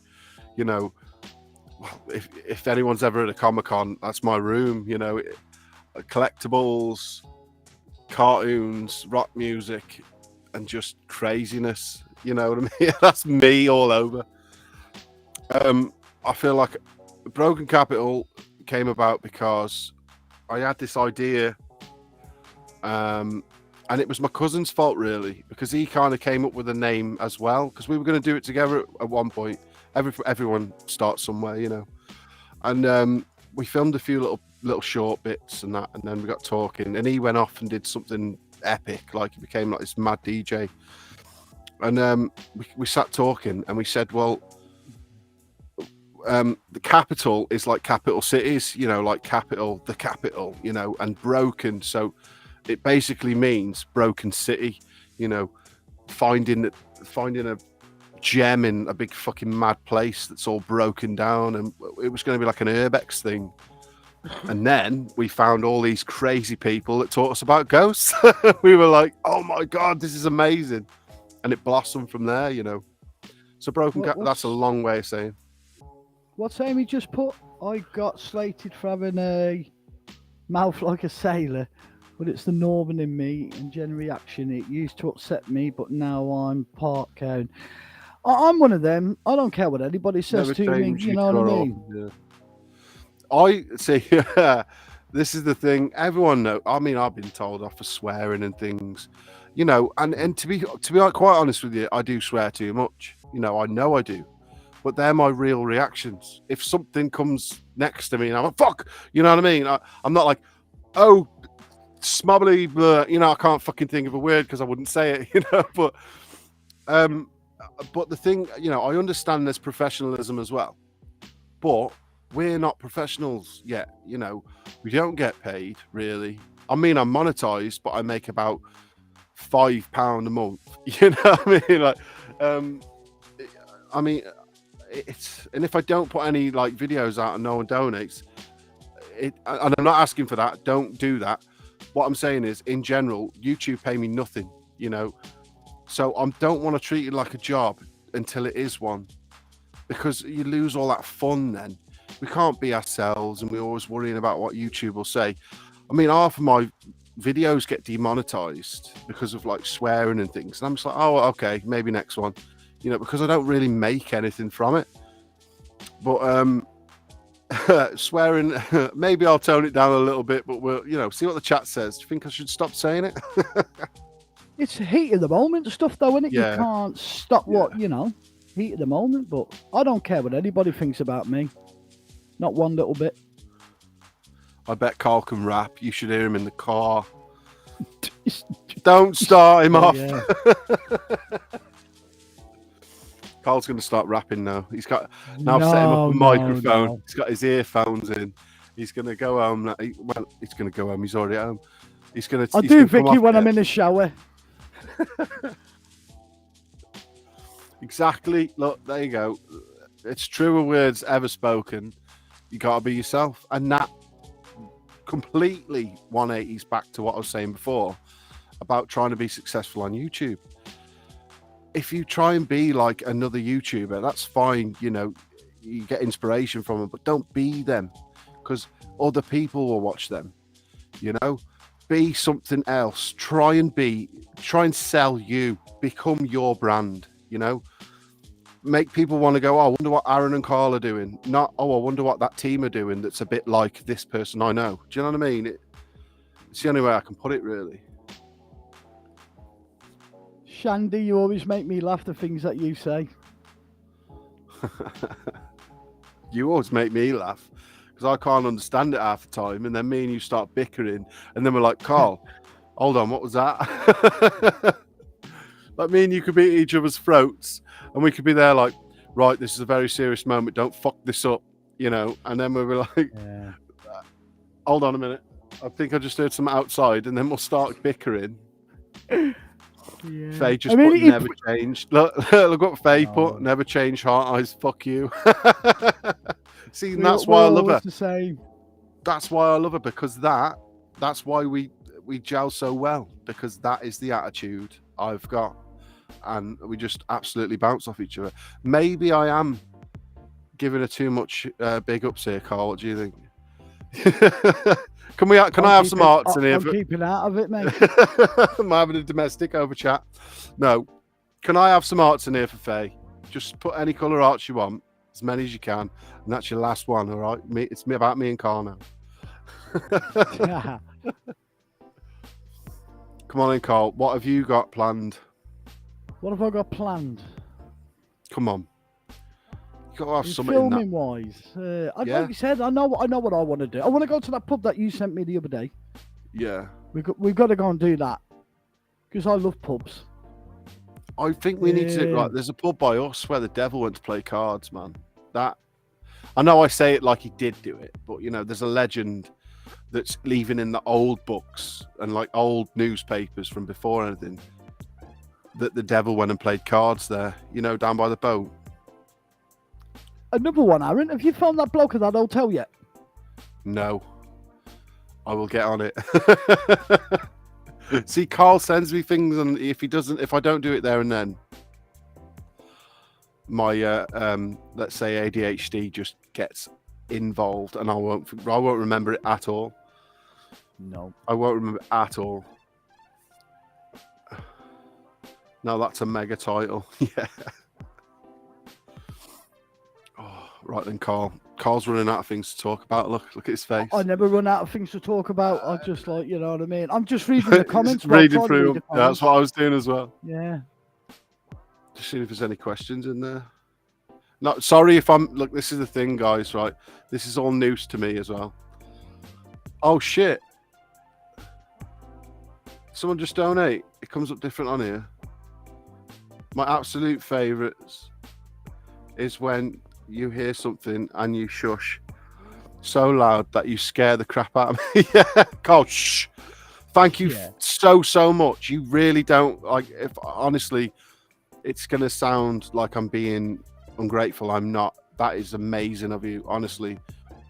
you know, if anyone's ever at a Comic-Con, that's my room, you know. Collectibles, cartoons, rock music, and just craziness. You know what I mean? That's me all over. I feel like Broken Capital came about because I had this idea, and it was my cousin's fault, really, because he kind of came up with a name as well, because we were going to do it together at one point. Everyone starts somewhere, you know. And we filmed a few little short bits and that, and then we got talking, and he went off and did something epic, like he became like this mad DJ. And we sat talking, and we said, well, the capital is like capital cities, you know, like the capital, you know, and broken. So it basically means broken city, you know, finding a gem in a big fucking mad place that's all broken down. And it was going to be like an urbex thing. And then we found all these crazy people that taught us about ghosts. We were like, oh my God, this is amazing. And it blossomed from there, you know. So that's a long way of saying. What's Amy just put? I got slated for having a mouth like a sailor, but it's the northern in me and gen reaction. It used to upset me, but now I'm part cone. I'm one of them. I don't care what anybody says to me. You know what I mean? Yeah. I see. this is the thing. Everyone know. I mean, I've been told off for swearing and things, you know. And to be like quite honest with you, I do swear too much. You know I do, but they're my real reactions. If something comes next to me and I'm like, fuck, you know what I mean? I'm not like, oh, smubbly, but you know, I can't fucking think of a word because I wouldn't say it, you know. But the thing, you know, I understand there's professionalism as well, but we're not professionals yet. You know, we don't get paid really. I mean, I'm monetized, but I make about £5 a month. You know what I mean? Like, I mean, it's, and if I don't put any like videos out and no one donates, and I'm not asking for that. Don't do that. What I'm saying is, in general, YouTube pay me nothing. You know, so I don't want to treat it like a job until it is one, because you lose all that fun then. We can't be ourselves and we're always worrying about what YouTube will say. I mean, half of my videos get demonetized because of like swearing and things. And I'm just like, oh, okay, maybe next one, you know, because I don't really make anything from it. But swearing, maybe I'll tone it down a little bit, but we'll, you know, see what the chat says. Do you think I should stop saying it? It's heat of the moment stuff, though, isn't it? Yeah. You can't stop what, you know, heat of the moment. But I don't care what anybody thinks about me. Not one little bit. I bet Carl can rap. You should hear him in the car. Don't start him off. Yeah. Carl's going to start rapping now. He's got, now I've set him up a microphone. No. He's got his earphones in. He's going to go home. Well, he's going to go home. He's already at home. He's going to. I do, Vicky, when I'm in the shower. Exactly. Look, there you go. It's truer words ever spoken. You got to be yourself. And that completely 180s back to what I was saying before about trying to be successful on YouTube. If you try and be like another YouTuber, that's fine. You know, you get inspiration from them, but don't be them, because other people will watch them. You know, be something else. Try and sell you. Become your brand. You know, make people want to go, oh, I wonder what Aaron and Carl are doing. Not, oh, I wonder what that team are doing that's a bit like this person I know. Do you know what I mean? It's the only way I can put it, really. Shandy, you always make me laugh, the things that you say. You always make me laugh because I can't understand it half the time. And then me and you start bickering. And then we're like, Carl, hold on, what was that? Like me and you could be at each other's throats and we could be there like, right, this is a very serious moment. Don't fuck this up, you know? And then we'll be like, Yeah. Hold on a minute. I think I just heard some outside, and then we'll start bickering. Yeah. Faye just put never changed. Look what Faye put. Never change, heart eyes, fuck you. See, and that's why I love her. The same. That's why I love her, because that's why we gel so well, because that is the attitude I've got. And we just absolutely bounce off each other. Maybe I am giving her too much big ups here, Carl. What do you think? Can I have some arts in here? I'm keeping out of it, mate. I'm having a domestic over chat. No. Can I have some arts in here for Faye? Just put any colour arts you want, as many as you can, and that's your last one, all right? It's about me and Carl now. Come on in, Carl. What have you got planned? What have I got planned? Come on. You got to have something filming wise. Like you said, I know what I want to do. I want to go to that pub that you sent me the other day. Yeah. We've got to go and do that because I love pubs. I think we need to. Like, there's a pub by us where the devil went to play cards, man. That, I know I say it like he did do it, but you know, there's a legend that's leaving in the old books and like old newspapers from before anything that the devil went and played cards there. You know, down by the boat. Another one, Aaron. Have you found that bloke at that hotel yet? No. I will get on it. See, Carl sends me things, and if I don't do it there and then, my let's say ADHD just gets involved, and I won't remember it at all. No, I won't remember at all. No, that's a mega title. Yeah. Oh, right then, Carl. Carl's running out of things to talk about. Look at his face. I never run out of things to talk about. I just like, you know what I mean? I'm just reading the comments. Reading through them. Yeah, that's what I was doing as well. Yeah. Just seeing if there's any questions in there. No, sorry if I'm... Look, this is the thing, guys, right? This is all news to me as well. Oh, shit. Someone just donate. It comes up different on here. My absolute favourites is when you hear something and you shush so loud that you scare the crap out of me. Yeah, Carl, shh. Thank you so much. You really don't like. If honestly, it's gonna sound like I'm being ungrateful. I'm not. That is amazing of you, honestly.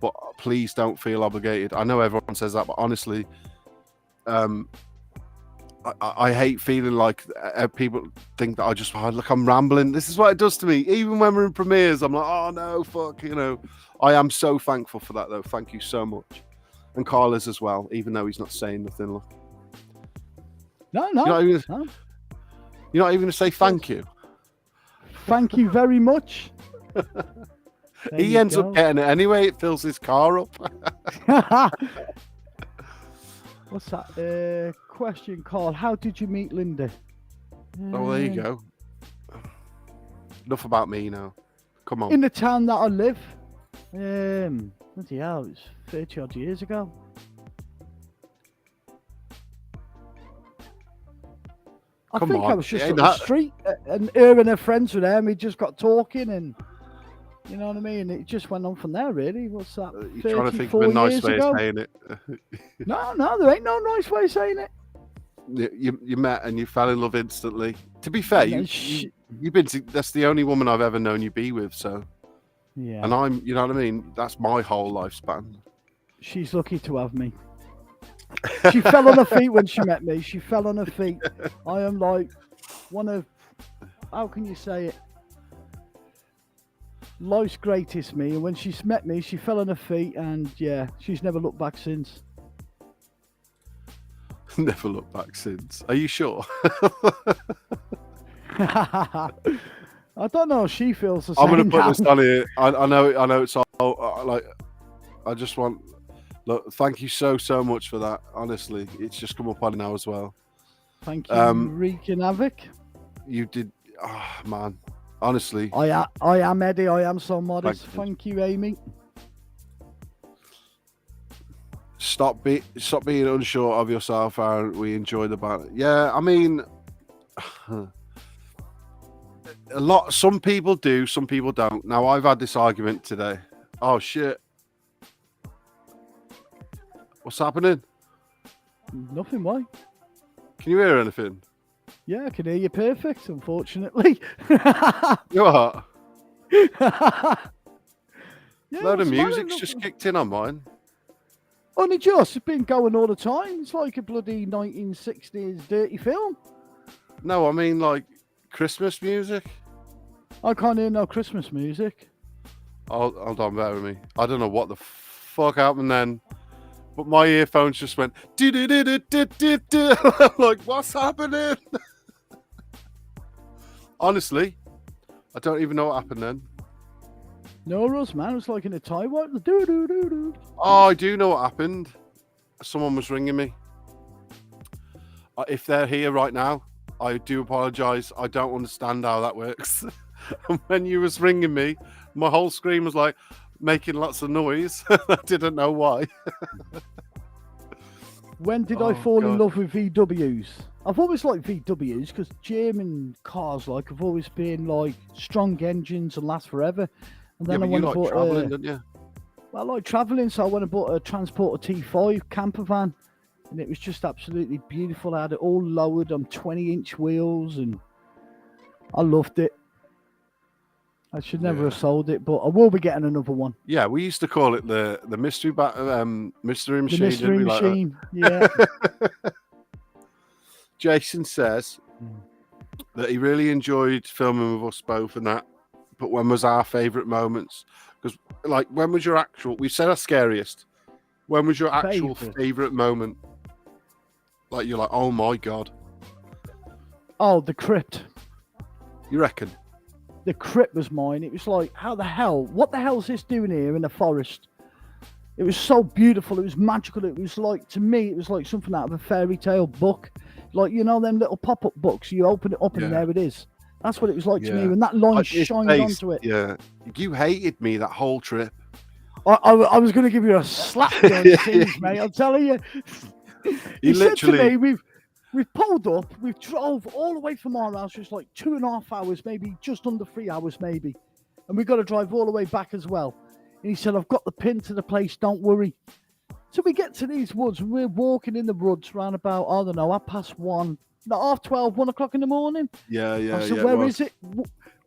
But please don't feel obligated. I know everyone says that, but honestly, I hate feeling like people think that I just look. I'm rambling. This is what it does to me. Even when we're in premieres, I'm like, oh no, fuck. You know, I am so thankful for that, though. Thank you so much, and Carl is as well. Even though he's not saying nothing. Look. No. You're not even going to say thank you. Thank you very much. He ends up getting it anyway. It fills his car up. What's that? Question, Carl. How did you meet Linda? Oh, there you go. Enough about me now. Come on. In the town that I live. Bloody hell, it was 30 odd years ago. I think I was just on the street, and her and her friends were there, and we just got talking, and you know what I mean? It just went on from there, really. What's that? You're trying to think of a nice way of saying it. No, there ain't no nice way of saying it. You met and you fell in love instantly. To be fair, you've been that's the only woman I've ever known you be with, so yeah. And I'm, you know what I mean? That's my whole lifespan. She's lucky to have me. She fell on her feet when she met me. She fell on her feet. I am like one of, how can you say it? Life's greatest me. And when she's met me, she fell on her feet, and yeah, she's never looked back since. Never looked back since. Are you sure? I don't know if she feels the same. I'm going to put this on here. I know it's all like, I just want, look, thank you so much for that. Honestly, it's just come up on now as well. Thank you, wreaking havoc. You did, man. Honestly, I am Eddie. I am so modest. Thank you, Amy. Stop being unsure of yourself, Aaron. We enjoy the banter. Yeah, I mean, some people do, some people don't. Now, I've had this argument today. Oh shit! What's happening? Nothing. Why? Can you hear anything? Yeah, I can hear you perfect. Unfortunately. You what? Yeah, load of music's just kicked in on mine. Only just. It's been going all the time. It's like a bloody 1960s dirty film. No, I mean like Christmas music. I can't hear no Christmas music. Hold on, bear with me. I don't know what the fuck happened then, but my earphones just went do. I'm like, what's happening? Honestly, I don't even know what happened then. No, Russ, man, it's like in a tie wipe. Do. Oh, I do know what happened. Someone was ringing me. If they're here right now, I do apologise. I don't understand how that works. And when you was ringing me, my whole screen was like making lots of noise. I didn't know why. When did I fall in love with VWs? I've always liked VWs because German cars have always been like strong engines and last forever. And then I went and bought traveling, didn't you? Well, I like traveling, so I went and bought a Transporter T5 camper van, and it was just absolutely beautiful. I had it all lowered on 20-inch wheels, and I loved it. I should never have sold it, but I will be getting another one. Yeah, we used to call it the mystery mystery machine. The mystery machine, yeah. Jason says that he really enjoyed filming with us both and that. But when was our favourite moments? Because, like, when was your actual... We said our scariest. When was your actual favourite moment? Like, you're like, oh, my God. Oh, the crypt. You reckon? the crypt was mine. It was like, how the hell? What the hell's this doing here in the forest? It was so beautiful. It was magical. It was like, to me, it was like something out of a fairy tale book. Like, you know, them little pop-up books. You open it up and there it is. That's what it was like to me when that line shined onto it. Yeah, you hated me that whole trip. I was going to give you a slap down the seams, mate. I'm telling you. He said to me, we've pulled up, we've drove all the way from our house, just like 2.5 hours, maybe just under 3 hours, maybe. And we've got to drive all the way back as well. And he said, I've got the pin to the place, don't worry. So we get to these woods and we're walking in the woods around about, I don't know, 1:30, 12, 1 o'clock in the morning. Yeah. I said, where is it?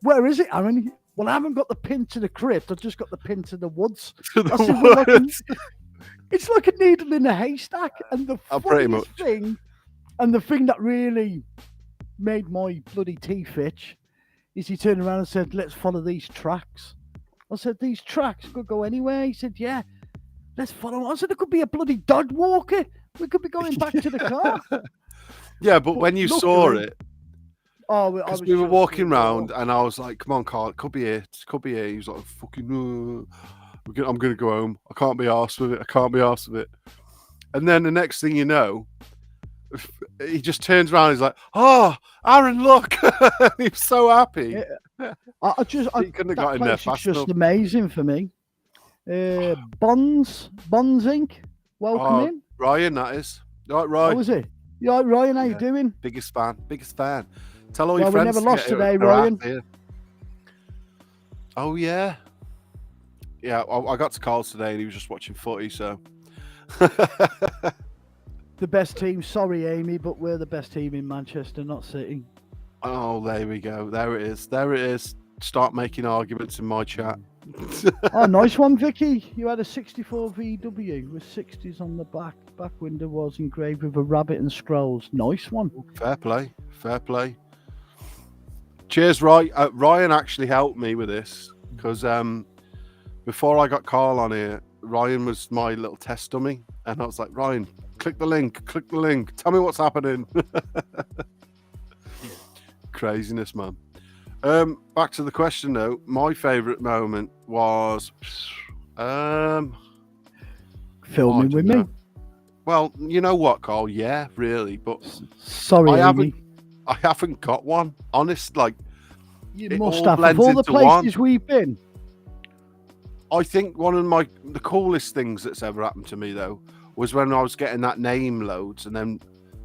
Where is it, Aaron? Well, I haven't got the pin to the crypt. I've just got the pin to the woods. I said, well, it's like a needle in a haystack. And the funniest thing, and the thing that really made my bloody teeth itch, is he turned around and said, let's follow these tracks. I said, these tracks could go anywhere. He said, yeah, let's follow them. I said, it could be a bloody dog walker. We could be going back to the car. Yeah, but when you saw it, because we were walking round and I was like, come on, Carl, it could be it. It could be it. He was like, fucking, I'm going to go home. I can't be arsed with it. And then the next thing you know, he just turns around and he's like, oh, Aaron, look. He was so happy. Yeah. He couldn't have got in there fast enough. It's just amazing for me. Bonds Inc. Welcome in. Ryan, that is. Right, Ryan. How was it? You all right, Ryan? How you doing? Biggest fan. Tell all your friends. We never lost today, Ryan. Oh, yeah. Yeah, I got to Carl's today and he was just watching footy, so. The best team. Sorry, Amy, but we're the best team in Manchester, not City. Oh, there we go. There it is. Start making arguments in my chat. Oh, nice one, Vicky. You had a 64 VW with 60s on the back. Back window was engraved with a rabbit and scrolls. Nice one. Fair play. Cheers, Ryan. Ryan actually helped me with this because before I got Carl on here, Ryan was my little test dummy. And I was like, Ryan, click the link. Tell me what's happening. Craziness, man. Back to the question though. My favourite moment was filming with me. Well, you know what, Carl? Yeah, really, but sorry, I haven't got one. Honest, like you must have. Of all the places we've been, I think one of the coolest things that's ever happened to me though was when I was getting that name loads, and then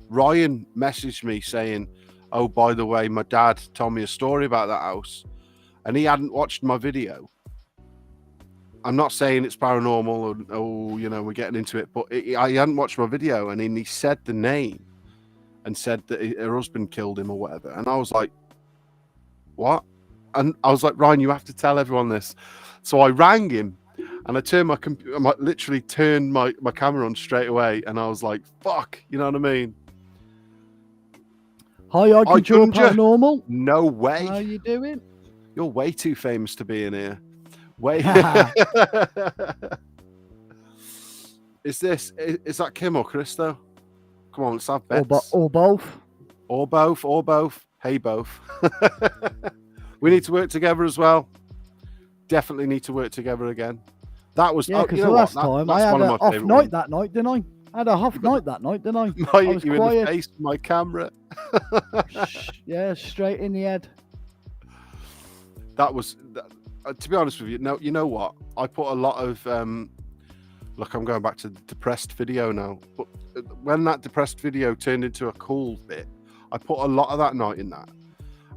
Ryan messaged me saying, oh, by the way, my dad told me a story about that house and he hadn't watched my video. I'm not saying it's paranormal or we're getting into it, but I hadn't watched my video and he said the name and said that her husband killed him or whatever. And I was like, what? And I was like, Ryan, you have to tell everyone this. So I rang him and I turned literally turned my camera on straight away. And I was like, fuck, you know what I mean? Hi, I can do paranormal. No way. How you doing? You're way too famous to be in here. Way. Is that Kim or Christo? Come on, let's have bets. Or both. Or both. Hey, both. We need to work together as well. Definitely need to work together again. That was because the last time I had an off night that night, didn't I? I had a half night that night, didn't I? I hit you in the face with my camera. Yeah, straight in the head. That was, to be honest with you, no, you know what? I put a lot of, look, I'm going back to the depressed video now. But when that depressed video turned into a cool bit, I put a lot of that night in that.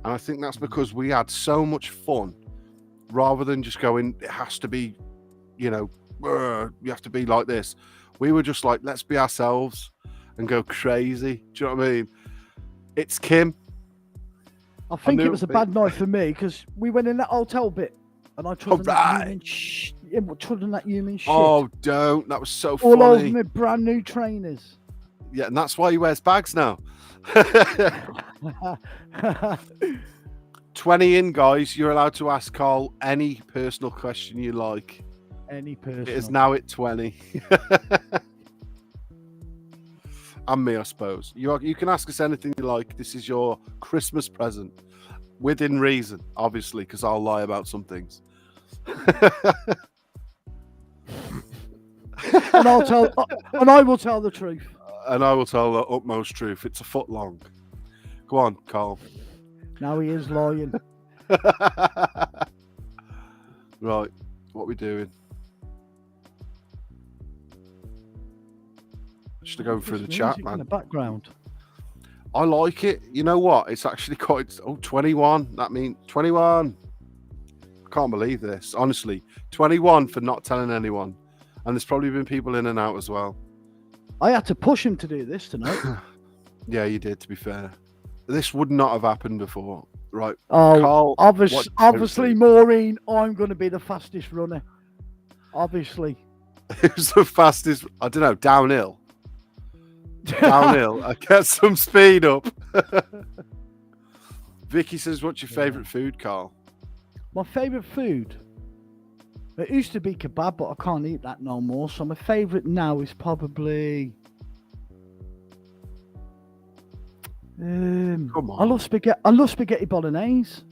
And I think that's because we had so much fun rather than just going, it has to be, you have to be like this. We were just like, let's be ourselves and go crazy. Do you know what I mean? It's Kim. I think it was a bad night for me because we went in that hotel bit and I trod on that human shit. Oh, don't. That was so funny. All over my brand new trainers. Yeah, and that's why he wears bags now. 20 in, guys. You're allowed to ask Carl any personal question you like. Any personal. It is now at 20. And me, I suppose. You can ask us anything you like. This is your Christmas present. within reason, obviously, because I'll lie about some things. And I will tell the truth. And I will tell the utmost truth. It's a foot long. Go on, Carl. Now he is lying. Right, what are we doing? Should I go through the chat, man? In the background. I like it. You know what? It's actually quite... 21. That means 21. I can't believe this. Honestly. 21 for not telling anyone. And there's probably been people in and out as well. I had to push him to do this tonight. Yeah, you did, to be fair. This would not have happened before. Right. Oh, Carl, obviously, Maureen, I'm going to be the fastest runner. Obviously. Who's the fastest? I don't know. Downhill. Downhill. I get some speed up. Vicky says, what's your favourite food, Carl? My favourite food? It used to be kebab, but I can't eat that no more. So my favourite now is probably... Come on. I love spaghetti bolognese.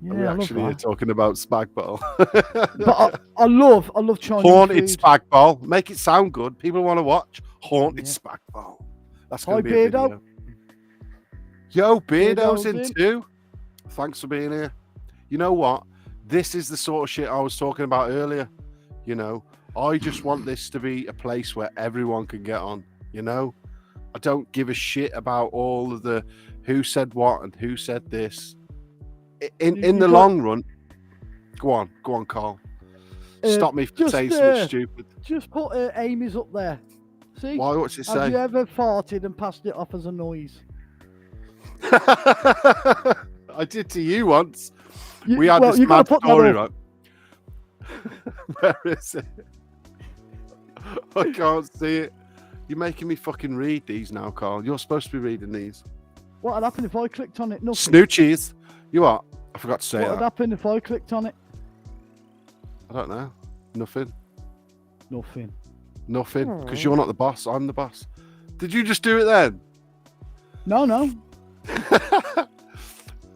Yeah, Are we actually here talking about spag bol? But I love Chinese Haunted food. spag bol. Make it sound good. People want to watch haunted spag bol. That's going to be a video. Yo, Beardo's in too. Thanks for being here. You know what? This is the sort of shit I was talking about earlier. You know, I just want this to be a place where everyone can get on. You know, I don't give a shit about all of the who said what and who said this. In the long run, go on, Carl. Stop me from saying something stupid. Just put Amy's up there. See? Why? What's it say? Have you ever farted and passed it off as a noise? I did to you once. We had this mad story, right? Where is it? I can't see it. You're making me fucking read these now, Carl. You're supposed to be reading these. What would happen if I clicked on it? Nothing. Snoochies. You are. I forgot to say that. What would happen if I clicked on it? I don't know. Nothing. Nothing. Because you're not the boss. I'm the boss. Did you just do it then? No.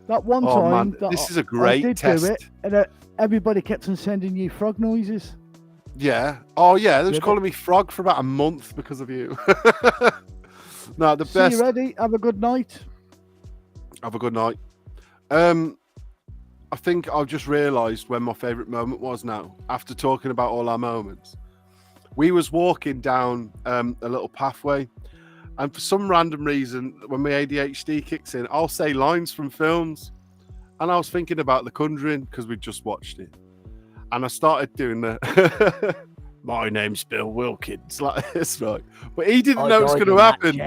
That one time. Man. This is a great test. Do it, and everybody kept on sending you frog noises. Yeah. Oh, yeah. They was calling me frog for about a month because of you. No, the best. You ready? Have a good night. Have a good night. I think I've just realised when my favourite moment was now, after talking about all our moments. We was walking down a little pathway, and for some random reason, when my ADHD kicks in, I'll say lines from films. And I was thinking about The Conjuring, because we just watched it. And I started doing the, my name's Bill Wilkins, like this, right? But he didn't know it was going to happen.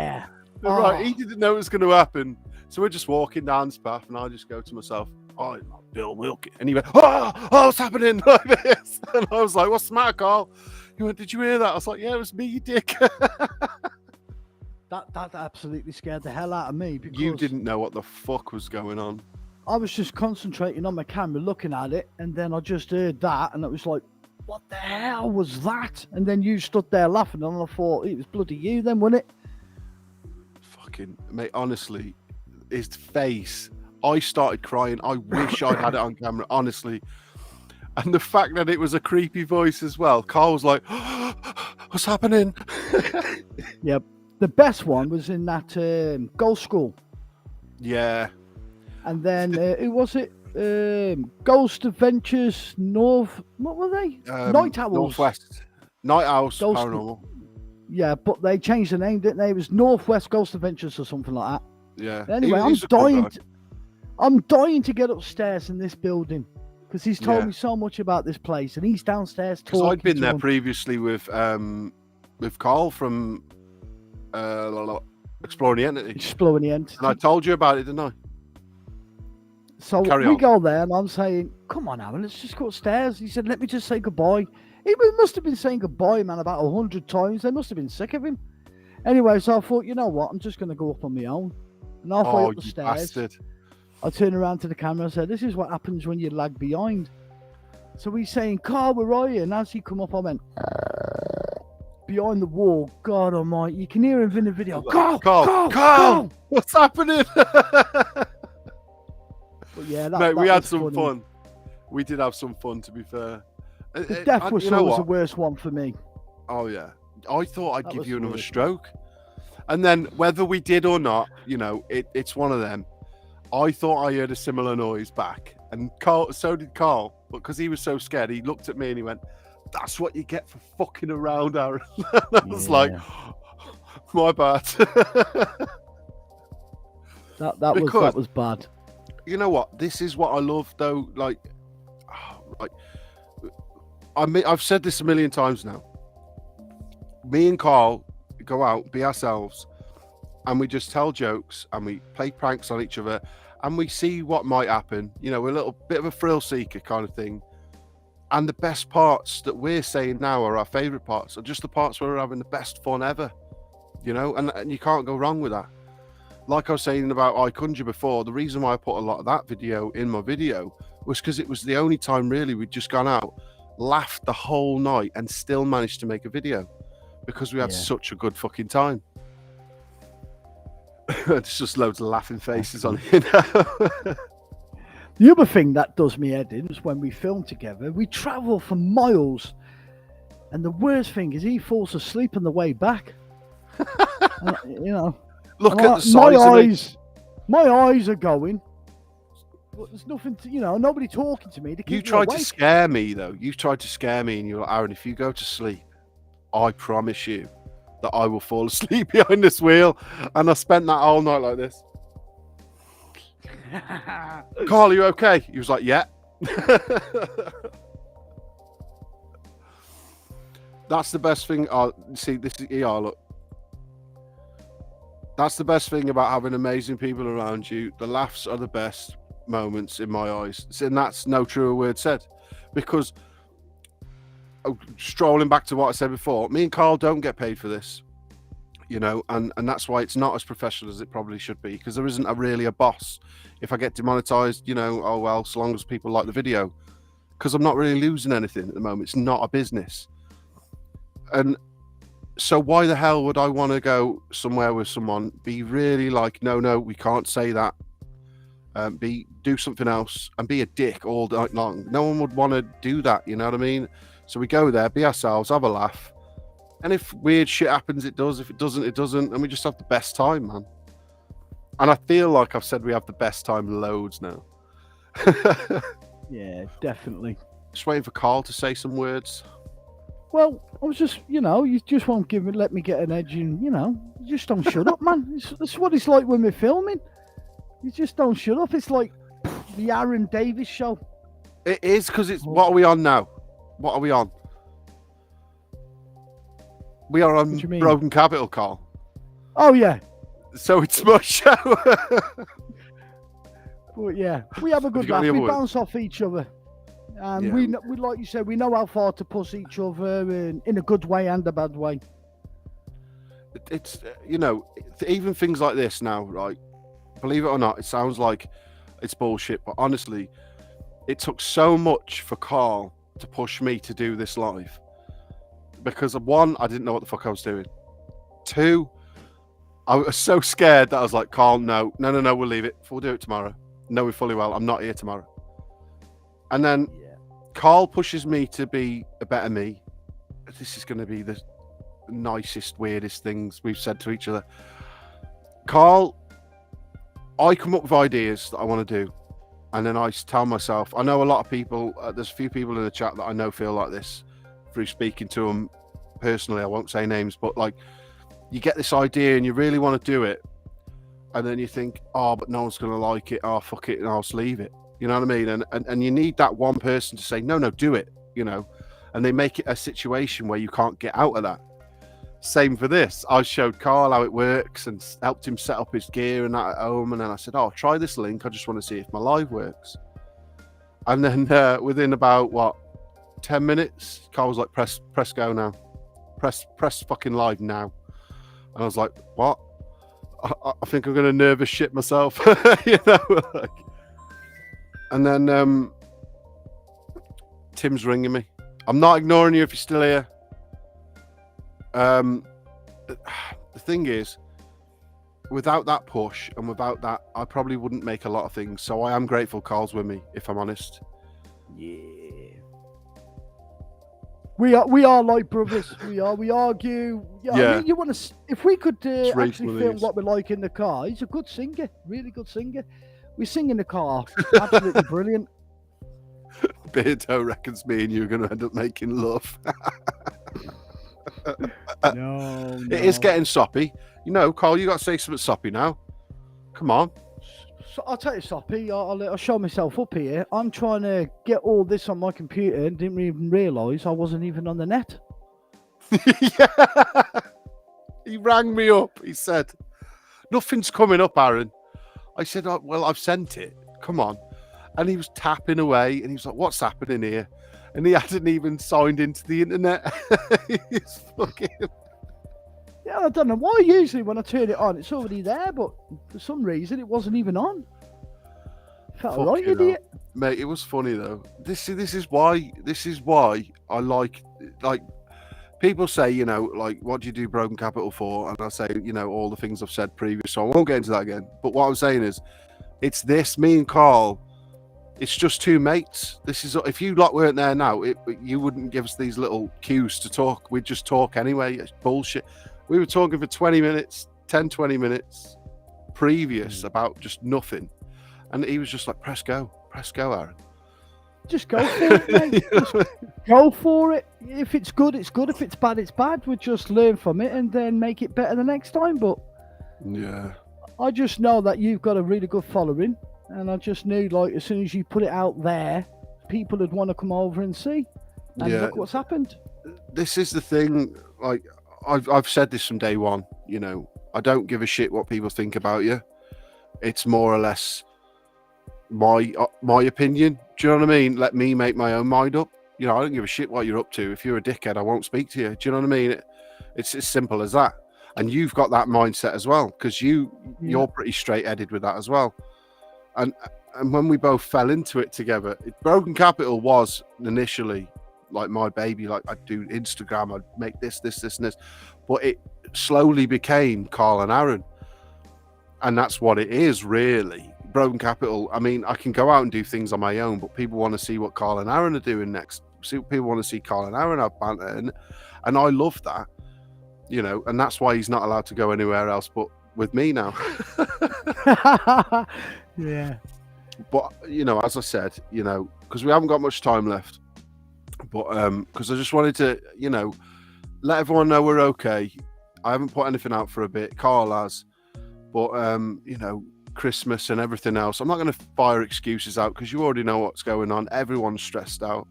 Right, he didn't know it was going to happen. So we're just walking down this path, and I just go to myself, oh, it's not Bill Wilkins. And he went, oh, what's happening? Like this. And I was like, what's the matter, Carl? He went, did you hear that? I was like, yeah, it was me, you dick. That absolutely scared the hell out of me. Because you didn't know what the fuck was going on. I was just concentrating on my camera, looking at it, and then I just heard that, and it was like, what the hell was that? And then you stood there laughing, and I thought, it was bloody you then, wasn't it? Fucking, mate, honestly, his face, I started crying. I wish I'd had it on camera, honestly. And the fact that it was a creepy voice as well. Carl was like, oh, what's happening? Yep. The best one was in that Ghost School. Yeah. And then, who was it? Ghost Adventures North. What were they? Night Owls. Northwest. Night Owls Paranormal. Yeah, but they changed the name, didn't they? It was Northwest Ghost Adventures or something like that. Yeah. Anyway, I'm dying to get upstairs in this building because he's told me so much about this place, and he's downstairs talking. Because I'd been there previously with Carl from Exploring the Entity. Exploring the Entity. And I told you about it, didn't I? So we go there, and I'm saying, come on, Alan, let's just go upstairs. He said, let me just say goodbye. He must have been saying goodbye, man, about 100 times. They must have been sick of him. Anyway, so I thought, you know what? I'm just going to go up on my own. And halfway up the stairs, bastard. I turned around to the camera and said, this is what happens when you lag behind. So he's saying, Carl, where are you? And as he come up, I went, behind the wall. God almighty. You can hear him in the video. Carl! What's happening? But yeah, Mate, we that had was some funny. fun. We did have some fun, to be fair. The death whistle was the worst one for me. Oh yeah, I thought I'd That give was you the another worst stroke, and then whether we did or not, it's one of them. I thought I heard a similar noise back, and Carl. So did Carl, but because he was so scared, he looked at me and he went, "That's what you get for fucking around, Aaron." I was like, "My bad." that was bad. You know what? This is what I love, though. I've said this a million times now. Me and Carl go out, be ourselves, and we just tell jokes and we play pranks on each other, and we see what might happen. We're a little bit of a thrill seeker kind of thing. And the best parts that we're saying now are our favourite parts, are just the parts where we're having the best fun ever. And you can't go wrong with that. Like I was saying about I Conjure before, the reason why I put a lot of that video in my video was because it was the only time really we'd just gone out, laughed the whole night, and still managed to make a video because we had such a good fucking time. It's just loads of laughing faces on it. The other thing that does me head in is when we film together, we travel for miles, and the worst thing is he falls asleep on the way back. Look at the size my eyes are going, but there's nothing to, nobody talking to me to keep You tried me to scare me, though. You tried to scare me, and you're like, Aaron, if you go to sleep, I promise you that I will fall asleep behind this wheel. And I spent that whole night like this. Carl, are you okay? He was like, yeah. That's the best thing. See, this is look. That's the best thing about having amazing people around you. The laughs are the best moments in my eyes. And that's no truer word said. Because strolling back to what I said before, me and Carl don't get paid for this. And that's why it's not as professional as it probably should be, because there isn't really a boss. If I get demonetized, oh well, so long as people like the video, because I'm not really losing anything at the moment. It's not a business. And so why the hell would I want to go somewhere with someone, be really like, no, we can't say that, do something else and be a dick all night long? No one would want to do that, you know what I mean? So we go there, be ourselves, have a laugh. And if weird shit happens, it does. If it doesn't, it doesn't. And we just have the best time, man. And I feel like I've said we have the best time loads now. Yeah, definitely. Just waiting for Carl to say some words. Well, I was just, you just won't let me get an edge in, you just don't shut up, man. That's what it's like when we're filming. You just don't shut up. It's like the Aaron Davis show. It is, because it's, what are we on now? What are we on? We are on Broken Capital, Carl. Oh, yeah. So it's my show. But yeah, we have a good laugh. We bounce off each other. And we, like you said, we know how far to push each other in a good way and a bad way. It's, even things like this now, right? Believe it or not, it sounds like it's bullshit, but honestly, it took so much for Carl to push me to do this live. Because one, I didn't know what the fuck I was doing. Two, I was so scared that I was like, Carl, no, we'll leave it. We'll do it tomorrow. Knowing fully well I'm not here tomorrow. And then Carl pushes me to be a better me. This is going to be the nicest, weirdest things we've said to each other. Carl, I come up with ideas that I want to do. And then I tell myself, I know a lot of people, there's a few people in the chat that I know feel like this through speaking to them personally. I won't say names, but like, you get this idea and you really want to do it. And then you think, but no one's going to like it. Oh, fuck it. And I'll just leave it. You know what I mean? And you need that one person to say, no, do it, and they make it a situation where you can't get out of that. Same for this. I showed Carl how it works and helped him set up his gear and that at home. And then I said, try this link. I just want to see if my live works. And then within about, 10 minutes, Carl was like, press go now. Press fucking live now. And I was like, what? I think I'm going to nervous shit myself. And then Tim's ringing me. I'm not ignoring you if you're still here. The thing is, without that push and without that, I probably wouldn't make a lot of things. So I am grateful Carl's with me, if I'm honest. Yeah. We are like brothers. We argue. Yeah, I Yeah. mean, you want to? If we could It's actually reasonable film news. what we're like in the car, he's a good singer, really good singer. We sing in the car, absolutely brilliant. Beardo reckons me and you are going to end up making love. No, It is getting soppy. You know, Carl, you got to say something soppy now. Come on. So I'll tell you, Soppy, I'll show myself up here. I'm trying to get all this on my computer and didn't even realise I wasn't even on the net. Yeah. He rang me up. He said, nothing's coming up, Aaron. I said, oh, well, I've sent it. Come on. And he was tapping away and he was like, what's happening here? And he hadn't even signed into the internet. He's fucking... Yeah, I don't know why. Usually when I turn it on, it's already there, but for some reason it wasn't even on. Felt right, idiot. Mate, it was funny though. This is why I like people say, you know, like, what do you do Broken Capital for? And I say, you know, all the things I've said previous, so I won't get into that again. But what I'm saying is, it's this, me and Carl, it's just two mates. This is, if you lot weren't there now, you wouldn't give us these little cues to talk. We'd just talk anyway. It's bullshit. We were talking for 20 minutes, 10-20 minutes previous about just nothing. And he was just like, press go, Aaron. Just go for it, mate. Just go for it. If it's good, it's good. If it's bad, it's bad. We just learn from it and then make it better the next time. But yeah, I just know that you've got a really good following, and I just knew, like, as soon as you put it out there, people would want to come over and see. And look what's happened. This is the thing. Like, I've said this from day one. You know, I don't give a shit what people think about you. It's more or less my opinion. Do you know what I mean? Let me make my own mind up. You know, I don't give a shit what you're up to. If you're a dickhead, I won't speak to you. Do you know what I mean? It's as simple as that. And you've got that mindset as well, because you're pretty straight-headed with that as well. And when we both fell into it together, Broken Capital was initially like my baby. Like, I'd do Instagram, I'd make this, and this, but it slowly became Carl and Aaron, and that's what it is really. Broken Capital. I mean, I can go out and do things on my own, but people want to see what Carl and Aaron are doing next. People want to see Carl and Aaron have banter, and I love that, you know, and that's why he's not allowed to go anywhere else but with me now. Yeah. But, you know, as I said, you know, because we haven't got much time left, but because I just wanted to, you know, let everyone know we're okay. I haven't put anything out for a bit. Carl has, but you know, Christmas and everything else, I'm not going to fire excuses out because you already know what's going on. Everyone's stressed out,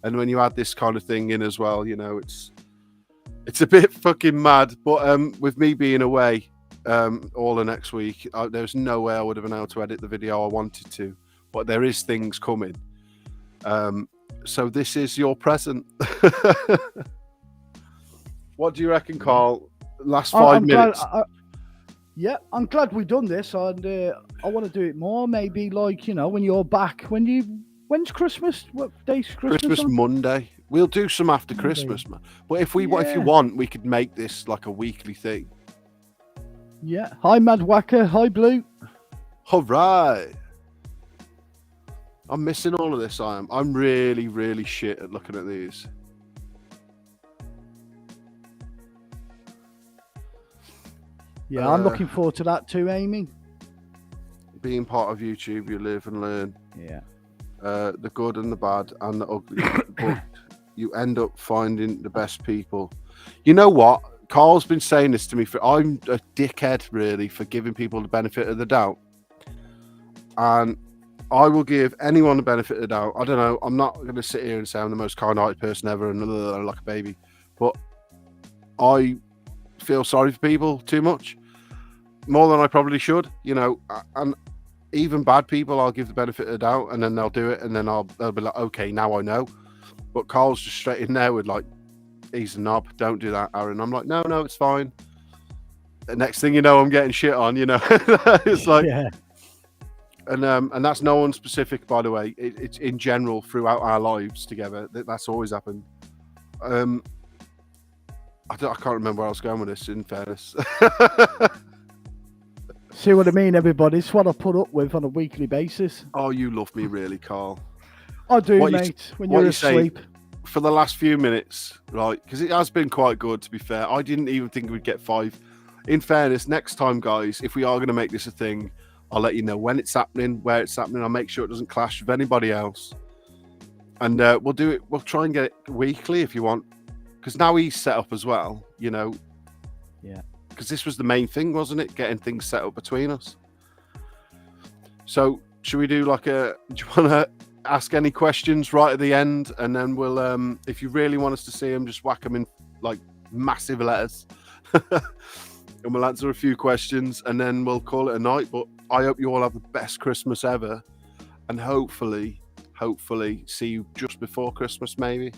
and when you add this kind of thing in as well, you know, it's a bit fucking mad. But with me being away all the next week, there's no way I would have been able to edit the video I wanted to, but there is things coming. So this is your present. What do you reckon, Carl? Last 5 minutes. Yeah, I'm glad we've done this, and I want to do it more. Maybe, like, you know, when you're back. When's Christmas? What day's Christmas? Christmas on? Monday. We'll do some after Christmas, man. But if you want, we could make this like a weekly thing. Yeah. Hi, Mad Whacker. Hi, Blue. All right. I'm missing all of this. I'm really, really shit at looking at these. Yeah, I'm looking forward to that too, Amy. Being part of YouTube, you live and learn. Yeah. The good and the bad and the ugly. But you end up finding the best people. You know what? Carl's been saying this to me I'm a dickhead, really, for giving people the benefit of the doubt. And I will give anyone the benefit of the doubt. I don't know. I'm not going to sit here and say I'm the most kind-hearted person ever and like a baby. But I feel sorry for people too much, more than I probably should, you know. And even bad people, I'll give the benefit of the doubt, and then they'll do it, and then they'll be like, okay, now I know. But Carl's just straight in there with like, he's a knob, don't do that, Aaron. I'm like, no, it's fine. The next thing you know, I'm getting shit on, you know. It's like, yeah. And that's no one specific, by the way. It's in general throughout our lives together. That's always happened. I can't remember where I was going with this, in fairness. See what I mean, everybody? It's what I put up with on a weekly basis. Oh, you love me, really, Carl. I do, What you- mate. When what you're you say- asleep. For the last few minutes, right? Because it has been quite good, to be fair. I didn't even think we'd get 5. In fairness, next time, guys, if we are going to make this a thing, I'll let you know when it's happening, where it's happening. I'll make sure it doesn't clash with anybody else. And we'll do it. We'll try and get it weekly if you want. Because now he's set up as well, you know. Yeah. Because this was the main thing, wasn't it? Getting things set up between us. So, should we do like a... Do you want to ask any questions right at the end? And then we'll... if you really want us to see them, just whack them in like massive letters. And we'll answer a few questions and then we'll call it a night. But I hope you all have the best Christmas ever. And hopefully see you just before Christmas, maybe.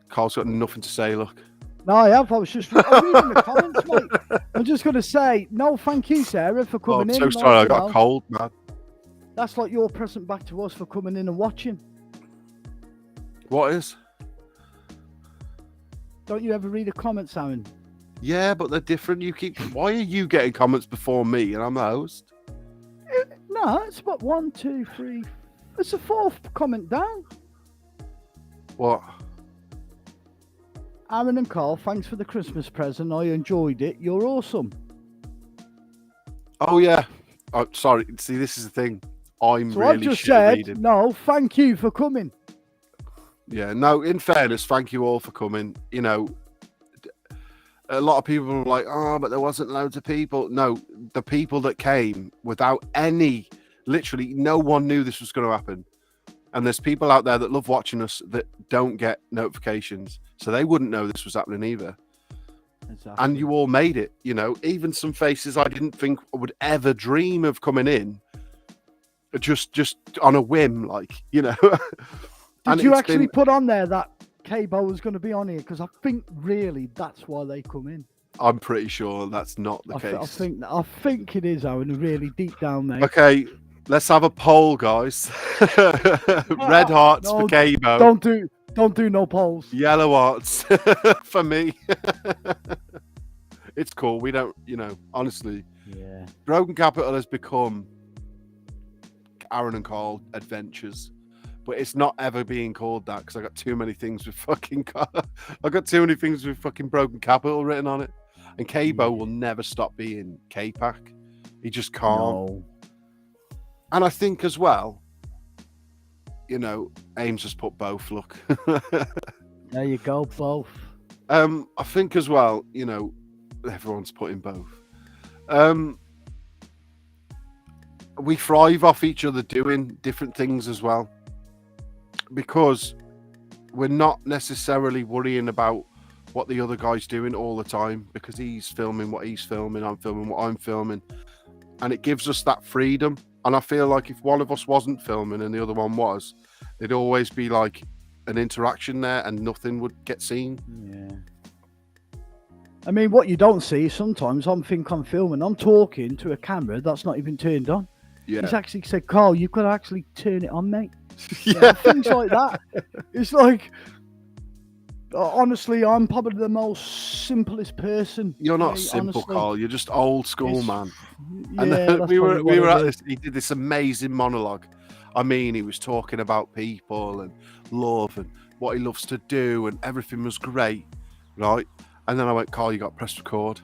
Carl's got nothing to say, look. No, I have. I'm reading the comments, mate. I'm just going to say, no, thank you, Sarah, for coming in. I'm so sorry, I got a cold, man. That's like your present back to us for coming in and watching. What is? Don't you ever read the comments, Aaron? Yeah, but they're different. Why are you getting comments before me and I'm the host? No, it's what, 1, 2, 3. It's the 4th comment down. What? Aaron and Carl, thanks for the Christmas present. I enjoyed it. You're awesome. Oh, yeah. Oh, sorry. See, this is the thing. I'm So really I've just shit at said, reading. no, thank you for coming. Yeah, no, in fairness, thank you all for coming. You know, a lot of people were like, oh, but there wasn't loads of people. No, the people that came without literally no one knew this was going to happen. And there's people out there that love watching us that don't get notifications. So they wouldn't know this was happening either. Exactly. And you all made it, you know, even some faces I didn't think would ever dream of coming in. Just on a whim, like, you know. Did you actually put on there that Cabo was going to be on here? Because I think really that's why they come in. I'm pretty sure that's not the case. I think it is, Aaron, really deep down there. Okay, let's have a poll, guys. Red hearts for Cabo. Don't do no polls. Yellow hearts for me. It's cool. We don't, you know, honestly. Yeah. Broken Capital has become Aaron and Carl Adventures. But it's not ever being called that because I got too many things with fucking Broken Capital written on it. And Cabo will never stop being K-Pack. He just can't. No. And I think as well, you know, Ames has put both, look. There you go, both. I think as well, you know, everyone's putting both. We thrive off each other doing different things as well. Because we're not necessarily worrying about what the other guy's doing all the time because he's filming what he's filming, I'm filming what I'm filming. And it gives us that freedom. And I feel like if one of us wasn't filming and the other one was, there'd always be like an interaction there and nothing would get seen. Yeah. I mean, what you don't see sometimes, I'm filming, I'm talking to a camera that's not even turned on. Yeah. He's actually said, Carl, you could actually turn it on, mate. Yeah. Things like that. It's like, honestly, I'm probably the most simplest person. You're not mate, simple, honestly. Carl. You're just old school, man. Yeah, And that's we were probably what at it this. He did this amazing monologue. I mean, he was talking about people and love and what he loves to do, and everything was great, right? And then I went, Carl, you got to press record.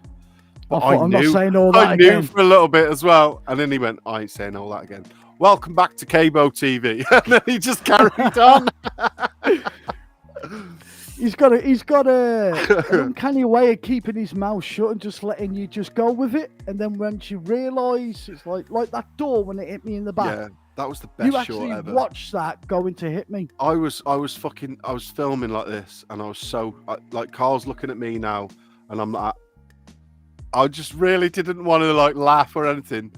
But I'm not saying all that I knew again. for a little bit as well. And then he went, I ain't saying all that again. Welcome back to Cabo TV. And then he just carried on. He's got an uncanny way of keeping his mouth shut and just letting you just go with it. And then once you realise, it's like that door when it hit me in the back. Yeah, that was the best You shot actually ever. watched that going to hit me. I was filming like this, and I was so like Carl's looking at me now, and I'm like, I just really didn't want to like laugh or anything,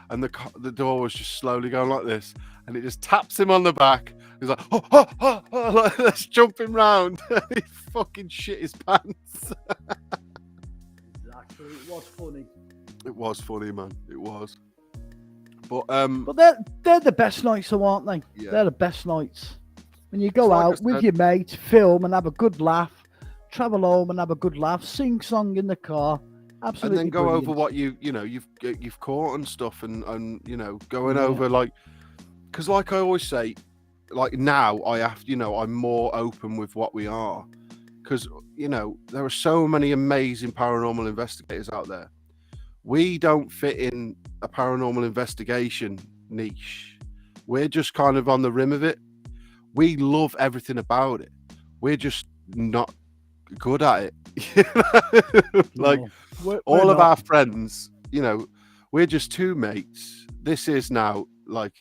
and the door was just slowly going like this, and it just taps him on the back. He's like, like that's jumping round. He fucking shit his pants. Exactly, it was funny. It was funny, man. It was. But they're the best nights, though, aren't they? Yeah. They're the best nights. When you go It's like out I with said- your mate, film and have a good laugh, travel home and have a good laugh, sing song in the car. Absolutely. And then go brilliant. over what you've caught and stuff, and going Yeah. over, like, because like I always say, like, now I'm more open with what we are, because there are so many amazing paranormal investigators out there. We don't fit in a paranormal investigation niche. We're just kind of on the rim of it. We love everything about it. We're just not good at it. Like, we're all of not. our friends, we're just two mates. This is now, like,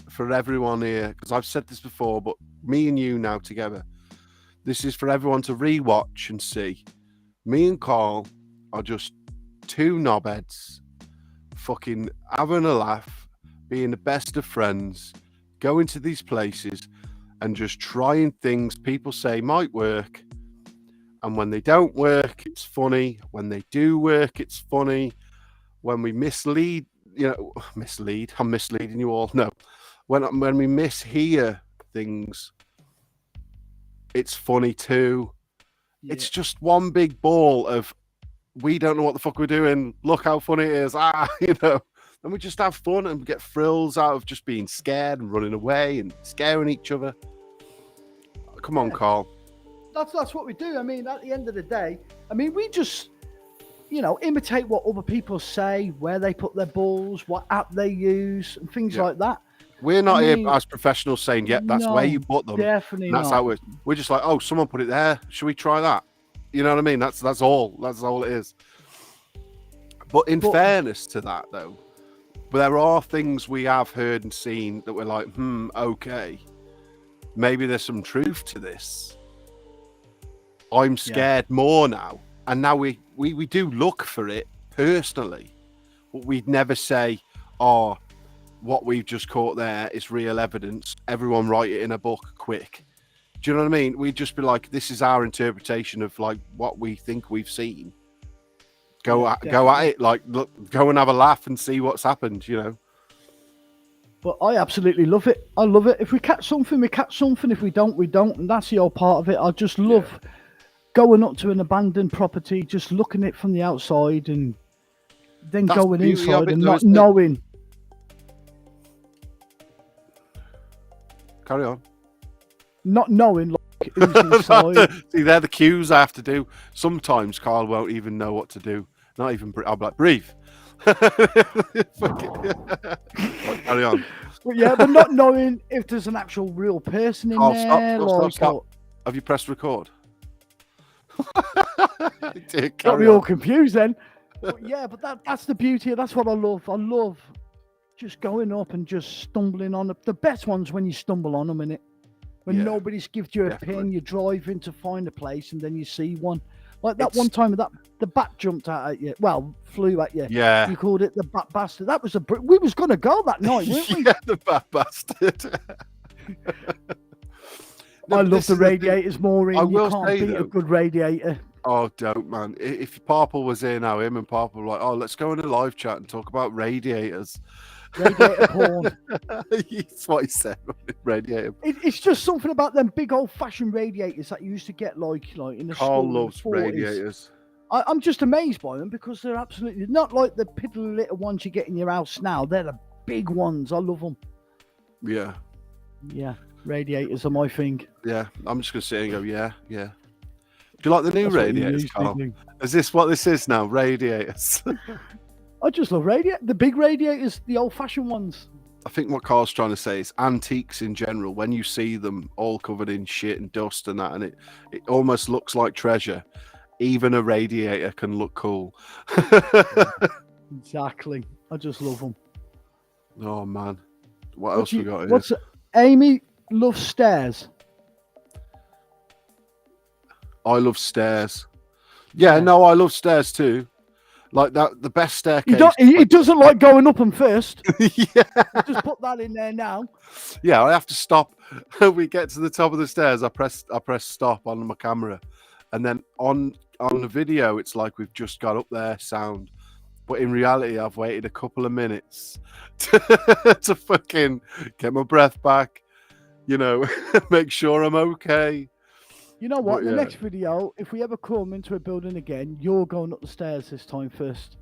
for everyone here, because I've said this before, but me and you now together, this is for everyone to rewatch and see. Me and Carl are just two knobheads, fucking having a laugh, being the best of friends, going to these places and just trying things people say might work. And when they don't work, it's funny. When they do work, it's funny. When we mislead, I'm misleading you all. No, when we mishear things, it's funny too. Yeah. It's just one big ball of, we don't know what the fuck we're doing. Look how funny it is. And we just have fun and get thrills out of just being scared and running away and scaring each other. Come on, Carl. That's what we do. I mean, at the end of the day, we just, imitate what other people say, where they put their balls, what app they use, and things like that. We're not here as professionals saying, "Yep, that's where you put them." Definitely that's not. how we're just like, "Oh, someone put it there. Should we try that?" You know what I mean? That's all. That's all it is. But in fairness to that, though, there are things we have heard and seen that we're like, okay, maybe there's some truth to this. I'm scared more now. And now we do look for it personally. But we'd never say, oh, what we've just caught there is real evidence. Everyone write it in a book quick. Do you know what I mean? We'd just be like, this is our interpretation of, like, what we think we've seen. Go at it. Like, look, go and have a laugh and see what's happened, But I absolutely love it. I love it. If we catch something, we catch something. If we don't, we don't. And that's the whole part of it. I just love going up to an abandoned property, just looking at it from the outside and then going inside and not knowing. Carry on. Not knowing, like, who's inside. See, they're the cues I have to do. Sometimes Carl won't even know what to do. Not even, I'll be like, breathe. Carry on. But not knowing if there's an actual real person in there. Stop. Have you pressed record? Got me all confused then. But that's the beauty. That's what I love. I love just going up and just stumbling on the best ones when you stumble on them, innit? When nobody's given you a pin, you're driving to find a place and then you see one. Like that one time that the bat jumped out at you. Well, flew at you. Yeah. You called it the bat bastard. That was we was going to go that night, weren't we? Yeah, the bat bastard. I love the radiators, Maureen. You can't beat a good radiator. Oh, don't, man. If Parple was here now, him and Parple were like, oh, let's go in a live chat and talk about radiators. Radiator porn. That's what he said. Radiator. It's just something about them big old-fashioned radiators that you used to get like in the Carl school loves radiators. I'm just amazed by them because they're absolutely not like the piddly little ones you get in your house now. They're the big ones. I love them. Yeah. Yeah. Radiators are my thing. Yeah. I'm just going to sit here and go, yeah. Do you like the new radiators, Carl? Is this what this is now? Radiators. I just love the big radiators, the old-fashioned ones. I think what Carl's trying to say is antiques in general, when you see them all covered in shit and dust and that, and it almost looks like treasure. Even a radiator can look cool. Exactly. I just love them. Oh, man. What else we got here? Amy loves stairs. I love stairs. Yeah, no, I love stairs too. Like that, the best staircase. He doesn't like going up them first. Yeah. Just put that in there now. Yeah, I have to stop. We get to the top of the stairs. I press stop on my camera, and then on the video, it's like we've just got up there, sound. But in reality, I've waited a couple of minutes to fucking get my breath back. Make sure I'm okay. You know what? But In the yeah, next video, if we ever come into a building again, you're going up the stairs this time first.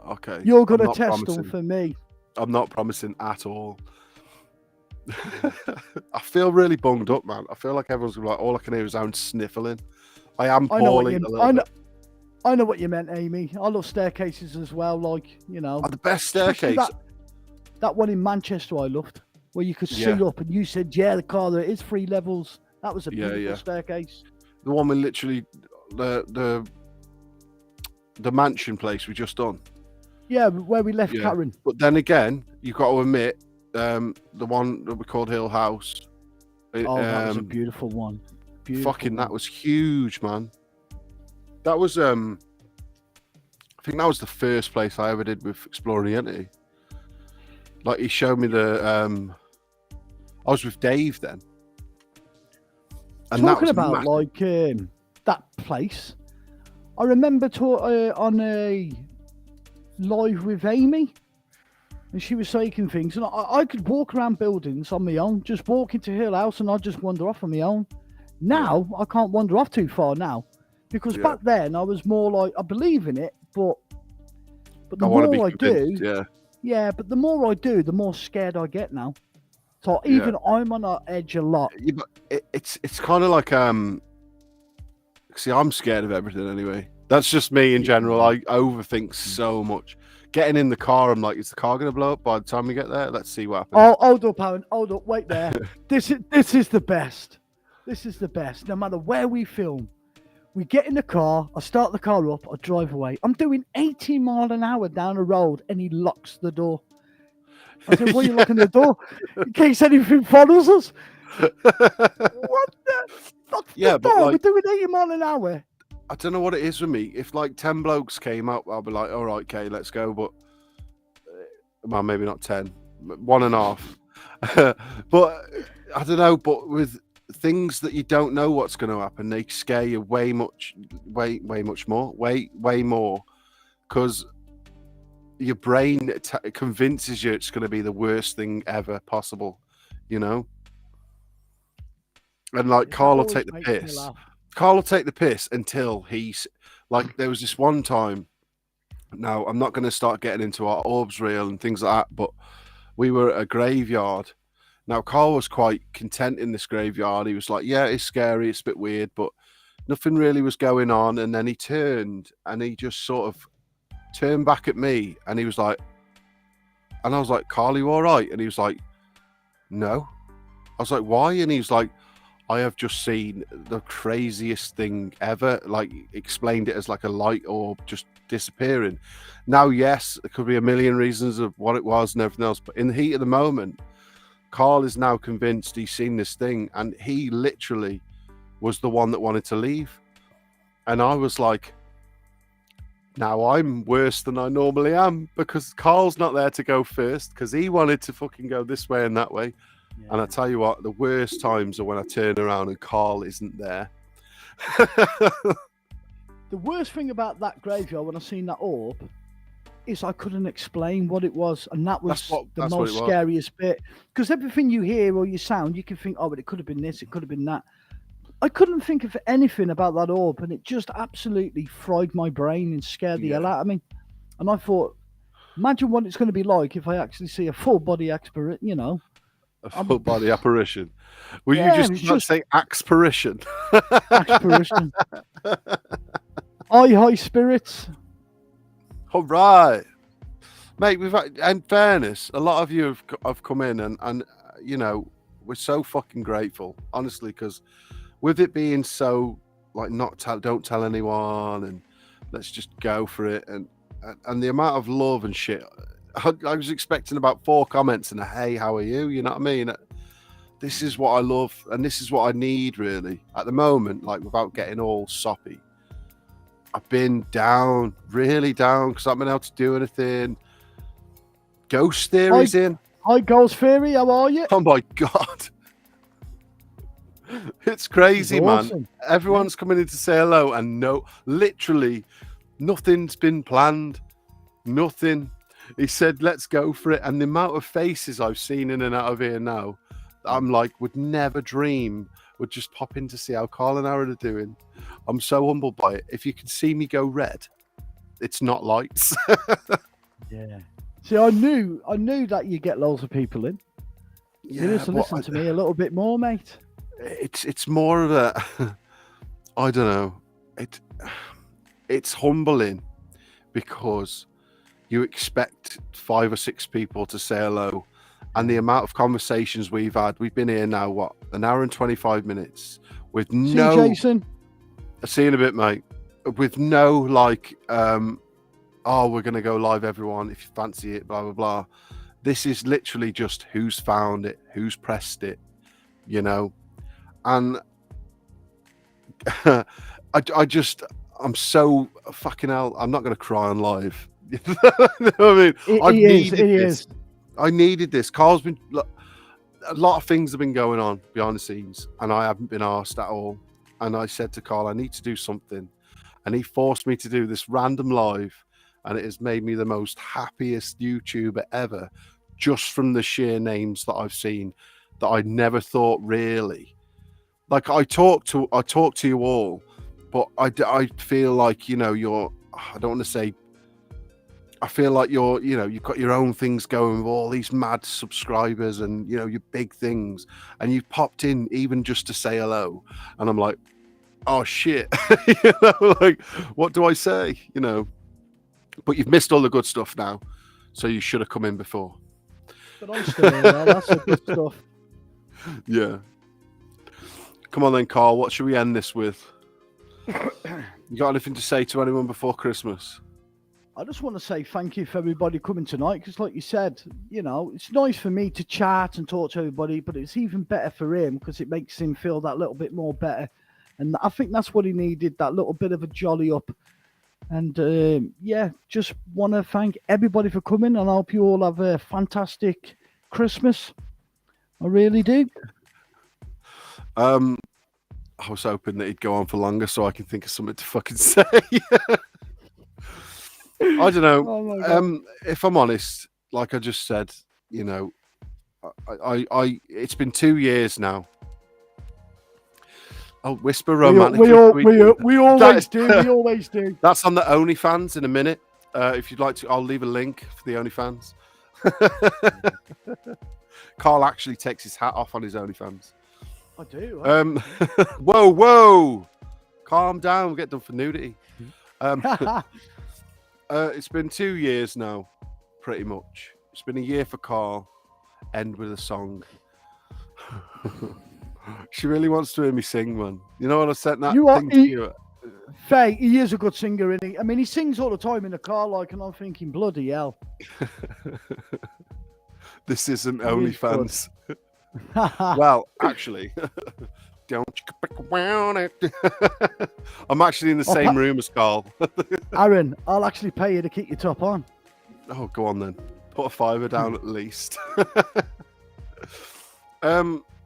okay. You're I'm going to not test them promising. for me. I'm not promising at all. I feel really bunged up, man. I feel like everyone's gonna be like, all I can hear is own sniffling. I am I know what poorly you. a little bit. I know what you meant, Amy. I love staircases as well. Like, you know, Oh, the best especially staircase. that one in Manchester I loved, where you could see Yeah. up, and you said, "Yeah, the car there is 3 levels." That was a Yeah, beautiful yeah. staircase. The one with literally the mansion place we just done. Yeah, where we left Yeah. Karen. But then again, you've got to admit, the one that we called Hill House. Oh, that was a beautiful one. Beautiful Fucking, one. that was huge, man. That was I think that was the first place I ever did with Exploring the Entity. Like, he showed me the I was with Dave then. And that Talking was about massive. like that place, I remember on a live with Amy, and she was saying things, and I could walk around buildings on my own, just walk into Hill House, and I'd just wander off on my own. Now I can't wander off too far now, because back then I was more like, I believe in it, but the more I do, yeah, but the more I do, the more scared I get now. So even I'm on that edge a lot. Yeah, but it's kind of like see, I'm scared of everything anyway. That's just me in general. I overthink so much. Getting in the car, I'm like, is the car going to blow up by the time we get there? Let's see what happens. Oh, hold up, Aaron. Hold up. Wait there. This is the best. This is the best. No matter where we film, we get in the car. I start the car up. I drive away. I'm doing 80 miles an hour down the road, and he locks the door. I said, "Why are you locking the door? In case anything follows us." What the? Yeah, but door? like, We're doing 80 miles an hour. I don't know what it is with me. If like 10 blokes came up, I'll be like, all right, okay, let's go. But well, maybe not 10, 1.5. But I don't know. But with things that you don't know what's going to happen, they scare you way more, because your brain convinces you it's going to be the worst thing ever possible, you know. And like, Carl will take the piss. Carl will take the piss until he's like, there was this one time. Now, I'm not going to start getting into our orbs reel and things like that, but we were at a graveyard. Now, Carl was quite content in this graveyard. He was like, yeah, it's scary, it's a bit weird, but nothing really was going on. And then he turned and he just sort of turned back at me, and he was like, and I was like, Carl, you all right? And he was like, no. I was like, why? And he was like, I have just seen the craziest thing ever. Like, explained it as like a light orb just disappearing. Now, yes, there could be a million reasons of what it was and everything else, but in the heat of the moment, Carl is now convinced he's seen this thing, and he literally was the one that wanted to leave. And I was like, now I'm worse than I normally am, because Carl's not there to go first, because he wanted to fucking go this way and that way. Yeah. And I tell you what, the worst times are when I turn around and Carl isn't there. The worst thing about that graveyard when I seen that orb is I couldn't explain what it was, and that was the most scariest bit. Because everything you hear or you sound, you can think, oh, but it could have been this, it could have been that. I couldn't think of anything about that orb, and it just absolutely fried my brain and scared the hell out of me. And I thought, imagine what it's going to be like if I actually see a full body apparition, you know. A full body apparition. Were you just saying apparition? Apparition. High spirits. All right, mate. We've had, in fairness, a lot of you have come in, and you know, we're so fucking grateful, honestly, because with it being so like don't tell anyone, and let's just go for it, and the amount of love and shit. I was expecting about 4 comments and a hey, how are you? You know what I mean? This is what I love, and this is what I need really at the moment. Like, without getting all soppy, I've been down, really down, because I haven't been able to do anything. Ghost Theory's in. Hi, Ghost Theory. How are you? Oh my god, it's crazy, man. Everyone's coming in to say hello, and literally nothing's been planned. Nothing. He said, let's go for it. And the amount of faces I've seen in and out of here now, I'm like, would never dream would just pop in to see how Carl and Aaron are doing. I'm so humbled by it. If you can see me go red, it's not lights. Yeah. See, I knew that you get loads of people in. Yeah, You need to listen to me a little bit more, mate. It's more of a I don't know. It's humbling because you expect 5 or 6 people to say hello, and the amount of conversations we've been here now, what, an hour and 25 minutes with See no you, Jason. See you in a bit, mate. With no like oh, we're gonna go live, everyone, if you fancy it, blah blah blah. This is literally just who's found it, who's pressed it, you know. And I'm so fucking hell. I'm not going to cry on live. You know what I mean? I needed this. Carl's been, look, a lot of things have been going on behind the scenes, and I haven't been asked at all. And I said to Carl, I need to do something, and he forced me to do this random live, and it has made me the most happiest YouTuber ever, just from the sheer names that I've seen that I never thought really. Like I talk to you all, but I feel like, you know, I don't want to say, I feel like you've got your own things going with all these mad subscribers and, you know, your big things, and you've popped in even just to say hello, and I'm like, oh shit, you know, like, what do I say, you know? But you've missed all the good stuff now, so you should have come in before. But I'm still here, that's the good stuff. Yeah. Come on then, Carl. What should we end this with? You got anything to say to anyone before Christmas? I just want to say thank you for everybody coming tonight, because like you said, you know, it's nice for me to chat and talk to everybody, but it's even better for him because it makes him feel that little bit more better. And I think that's what he needed, that little bit of a jolly up. And yeah, just want to thank everybody for coming, and I hope you all have a fantastic Christmas. I really do. I was hoping that he'd go on for longer so I can think of something to fucking say. I don't know. Oh if I'm honest, like I just said, you know, I it's been 2 years now. Oh, whisper romantic. We always do. We always do. That's on the OnlyFans in a minute. If you'd like to, I'll leave a link for the OnlyFans. Carl actually takes his hat off on his OnlyFans. I do. Whoa. Calm down. We'll get done for nudity. It's been 2 years now, pretty much. It's been a year for Carl. End with a song. She really wants to hear me sing, man. You know what I said that thing to you? Faye, he is a good singer, isn't he? I mean, he sings all the time in the car, like, and I'm thinking, bloody hell. This isn't OnlyFans. Well, actually, don't you around it. I'm actually in the same room as Carl. Aaron, I'll actually pay you to keep your top on. Oh, go on then. Put a $5 down at least.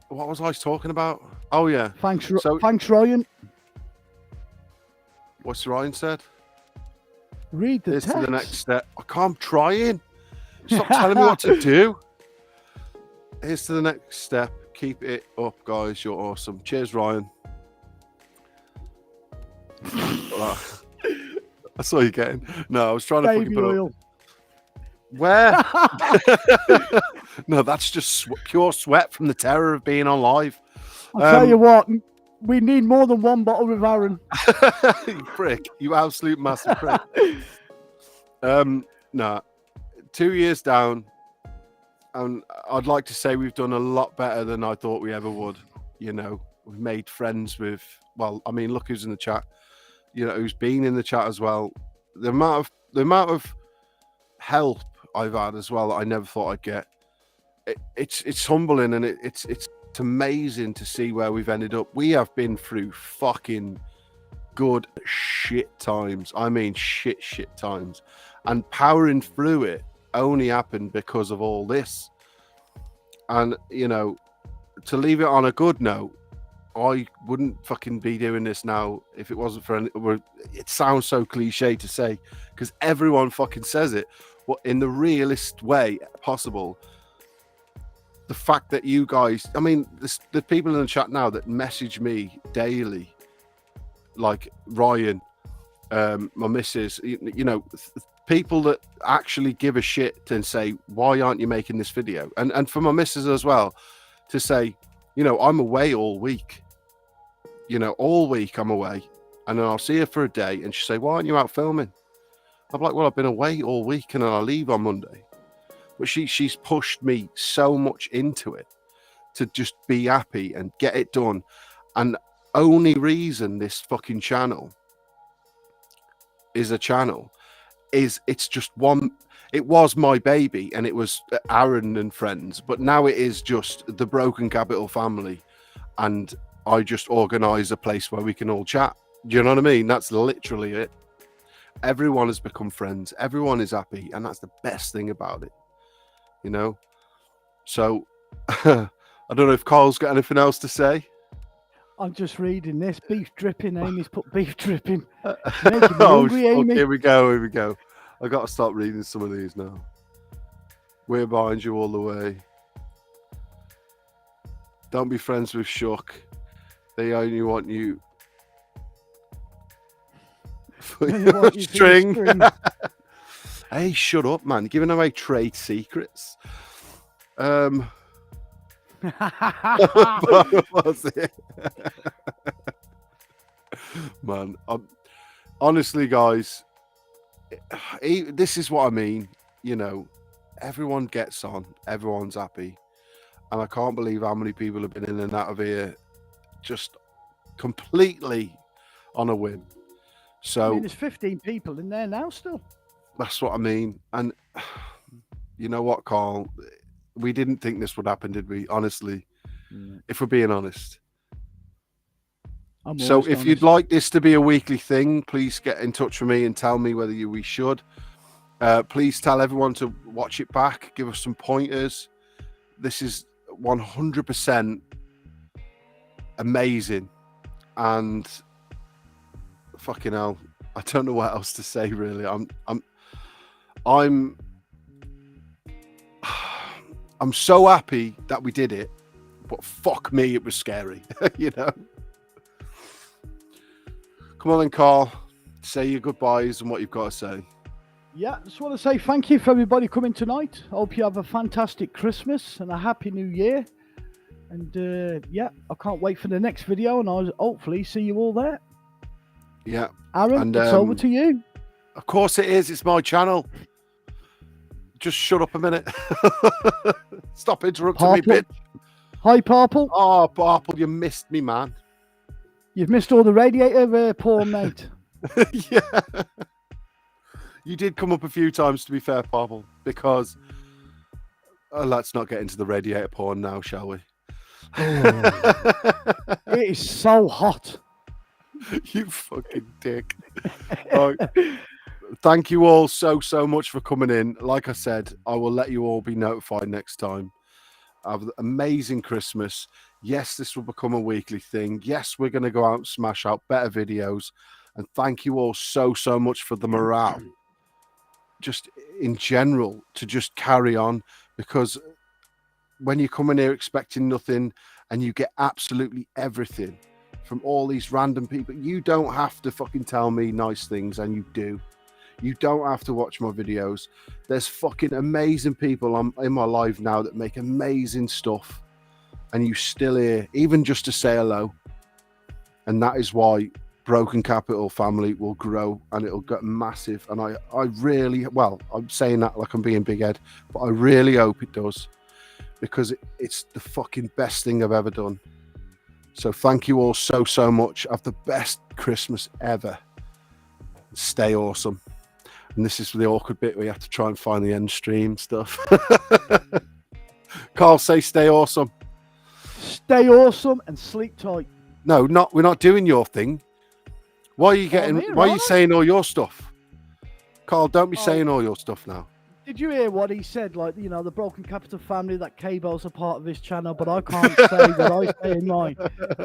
What was I talking about? Oh yeah. Thanks, Ryan. What's Ryan said? Read the Here's text. to the next step. I'm trying. Stop telling me what to do. Here's to the next step. Keep it up, guys. You're awesome. Cheers, Ryan. That's all you're getting. No, I was trying to Baby oil. Where? No, that's just pure sweat from the terror of being on live. I'll tell you what, we need more than one bottle of Aaron. You prick. You absolute massive prick. No, 2 years down, and I'd like to say we've done a lot better than I thought we ever would. You know, we've made friends with, well, I mean, look who's in the chat. You know, who's been in the chat as well. The amount of help I've had as well that I never thought I'd get. It's humbling, and it's amazing to see where we've ended up. We have been through fucking good shit times. I mean, shit times, and powering through it only happened because of all this. And you know, to leave it on a good note, I wouldn't fucking be doing this now if it wasn't for it sounds so cliche to say, because everyone fucking says it, but in the realest way possible. the fact that you guys, I mean, the people in the chat now that message me daily, like Ryan, my missus, you know, people that actually give a shit and say, why aren't you making this video? And for my missus as well, to say, you know, I'm away all week. You know, all week I'm away. And then I'll see her for a day and she'll say, why aren't you out filming? I'm like, well, I've been away all week and then I'll leave on Monday. But she's pushed me so much into it to just be happy and get it done. And only reason this fucking channel is a channel is it's just one. It was my baby and it was Aaron and friends, but now it is just the Broken Capital family. And I just organize a place where we can all chat. Do you know what I mean? That's literally it. Everyone has become friends. Everyone is happy. And that's the best thing about it. You know? So, I don't know if Carl's got anything else to say. I'm just reading this. Beef dripping. Amy's put beef dripping. Oh, hungry, Amy. Here we go. I got to start reading some of these now. We're behind you all the way. Don't be friends with Shuck. They only want you for your string. Hey, shut up, man. You're giving away trade secrets. What was it? Man, honestly, guys, this is what I mean. You know, everyone gets on, everyone's happy, and I can't believe how many people have been in and out of here just completely on a whim. So I mean, there's 15 people in there now still. That's what I mean. And you know what, Carl? We didn't think this would happen, did we? Honestly, if we're being honest. So if you'd like this to be a weekly thing, please get in touch with me and tell me whether we should. Please tell everyone to watch it back. Give us some pointers. This is 100% amazing. And fucking hell, I don't know what else to say, really. I'm so happy that we did it, but fuck me, it was scary. You know. Come on then, Carl. Say your goodbyes and what you've got to say. Yeah, just want to say thank you for everybody coming tonight. I hope you have a fantastic Christmas and a happy New Year. And yeah, I can't wait for the next video, and I'll hopefully see you all there. Yeah. Aaron, it's over to you. Of course it is. It's my channel. Just shut up a minute. Stop interrupting me, bitch. Hi, Purple. Oh, Purple, you missed me, man. You've missed all the radiator porn, mate. Yeah. You did come up a few times, to be fair, Purple, because let's not get into the radiator porn now, shall we? It is so hot. You fucking dick. Right. Thank you all so much for coming in. Like I said, I will let you all be notified next time. Have an amazing Christmas. Yes, this will become a weekly thing. Yes, we're going to go out and smash out better videos. And thank you all so much for the morale. Just in general, to just carry on. Because when you come in here expecting nothing and you get absolutely everything from all these random people, you don't have to fucking tell me nice things, and you do. You don't have to watch my videos. There's fucking amazing people in my life now that make amazing stuff, and you still here, even just to say hello. And that is why Broken Capital family will grow, and it'll get massive. And I really, well, I'm saying that like I'm being big head, but I really hope it does, because it's the fucking best thing I've ever done. So thank you all so much. Have the best Christmas ever. Stay awesome. And this is the awkward bit where you have to try and find the end stream stuff. Carl, say stay awesome. Stay awesome and sleep tight. No, we're not doing your thing. Why are you why are you saying all your stuff? Carl, don't be saying all your stuff now. Did you hear what he said? Like, you know, the Broken Capital family, that Cable's a part of this channel, but I can't say what I say in mine.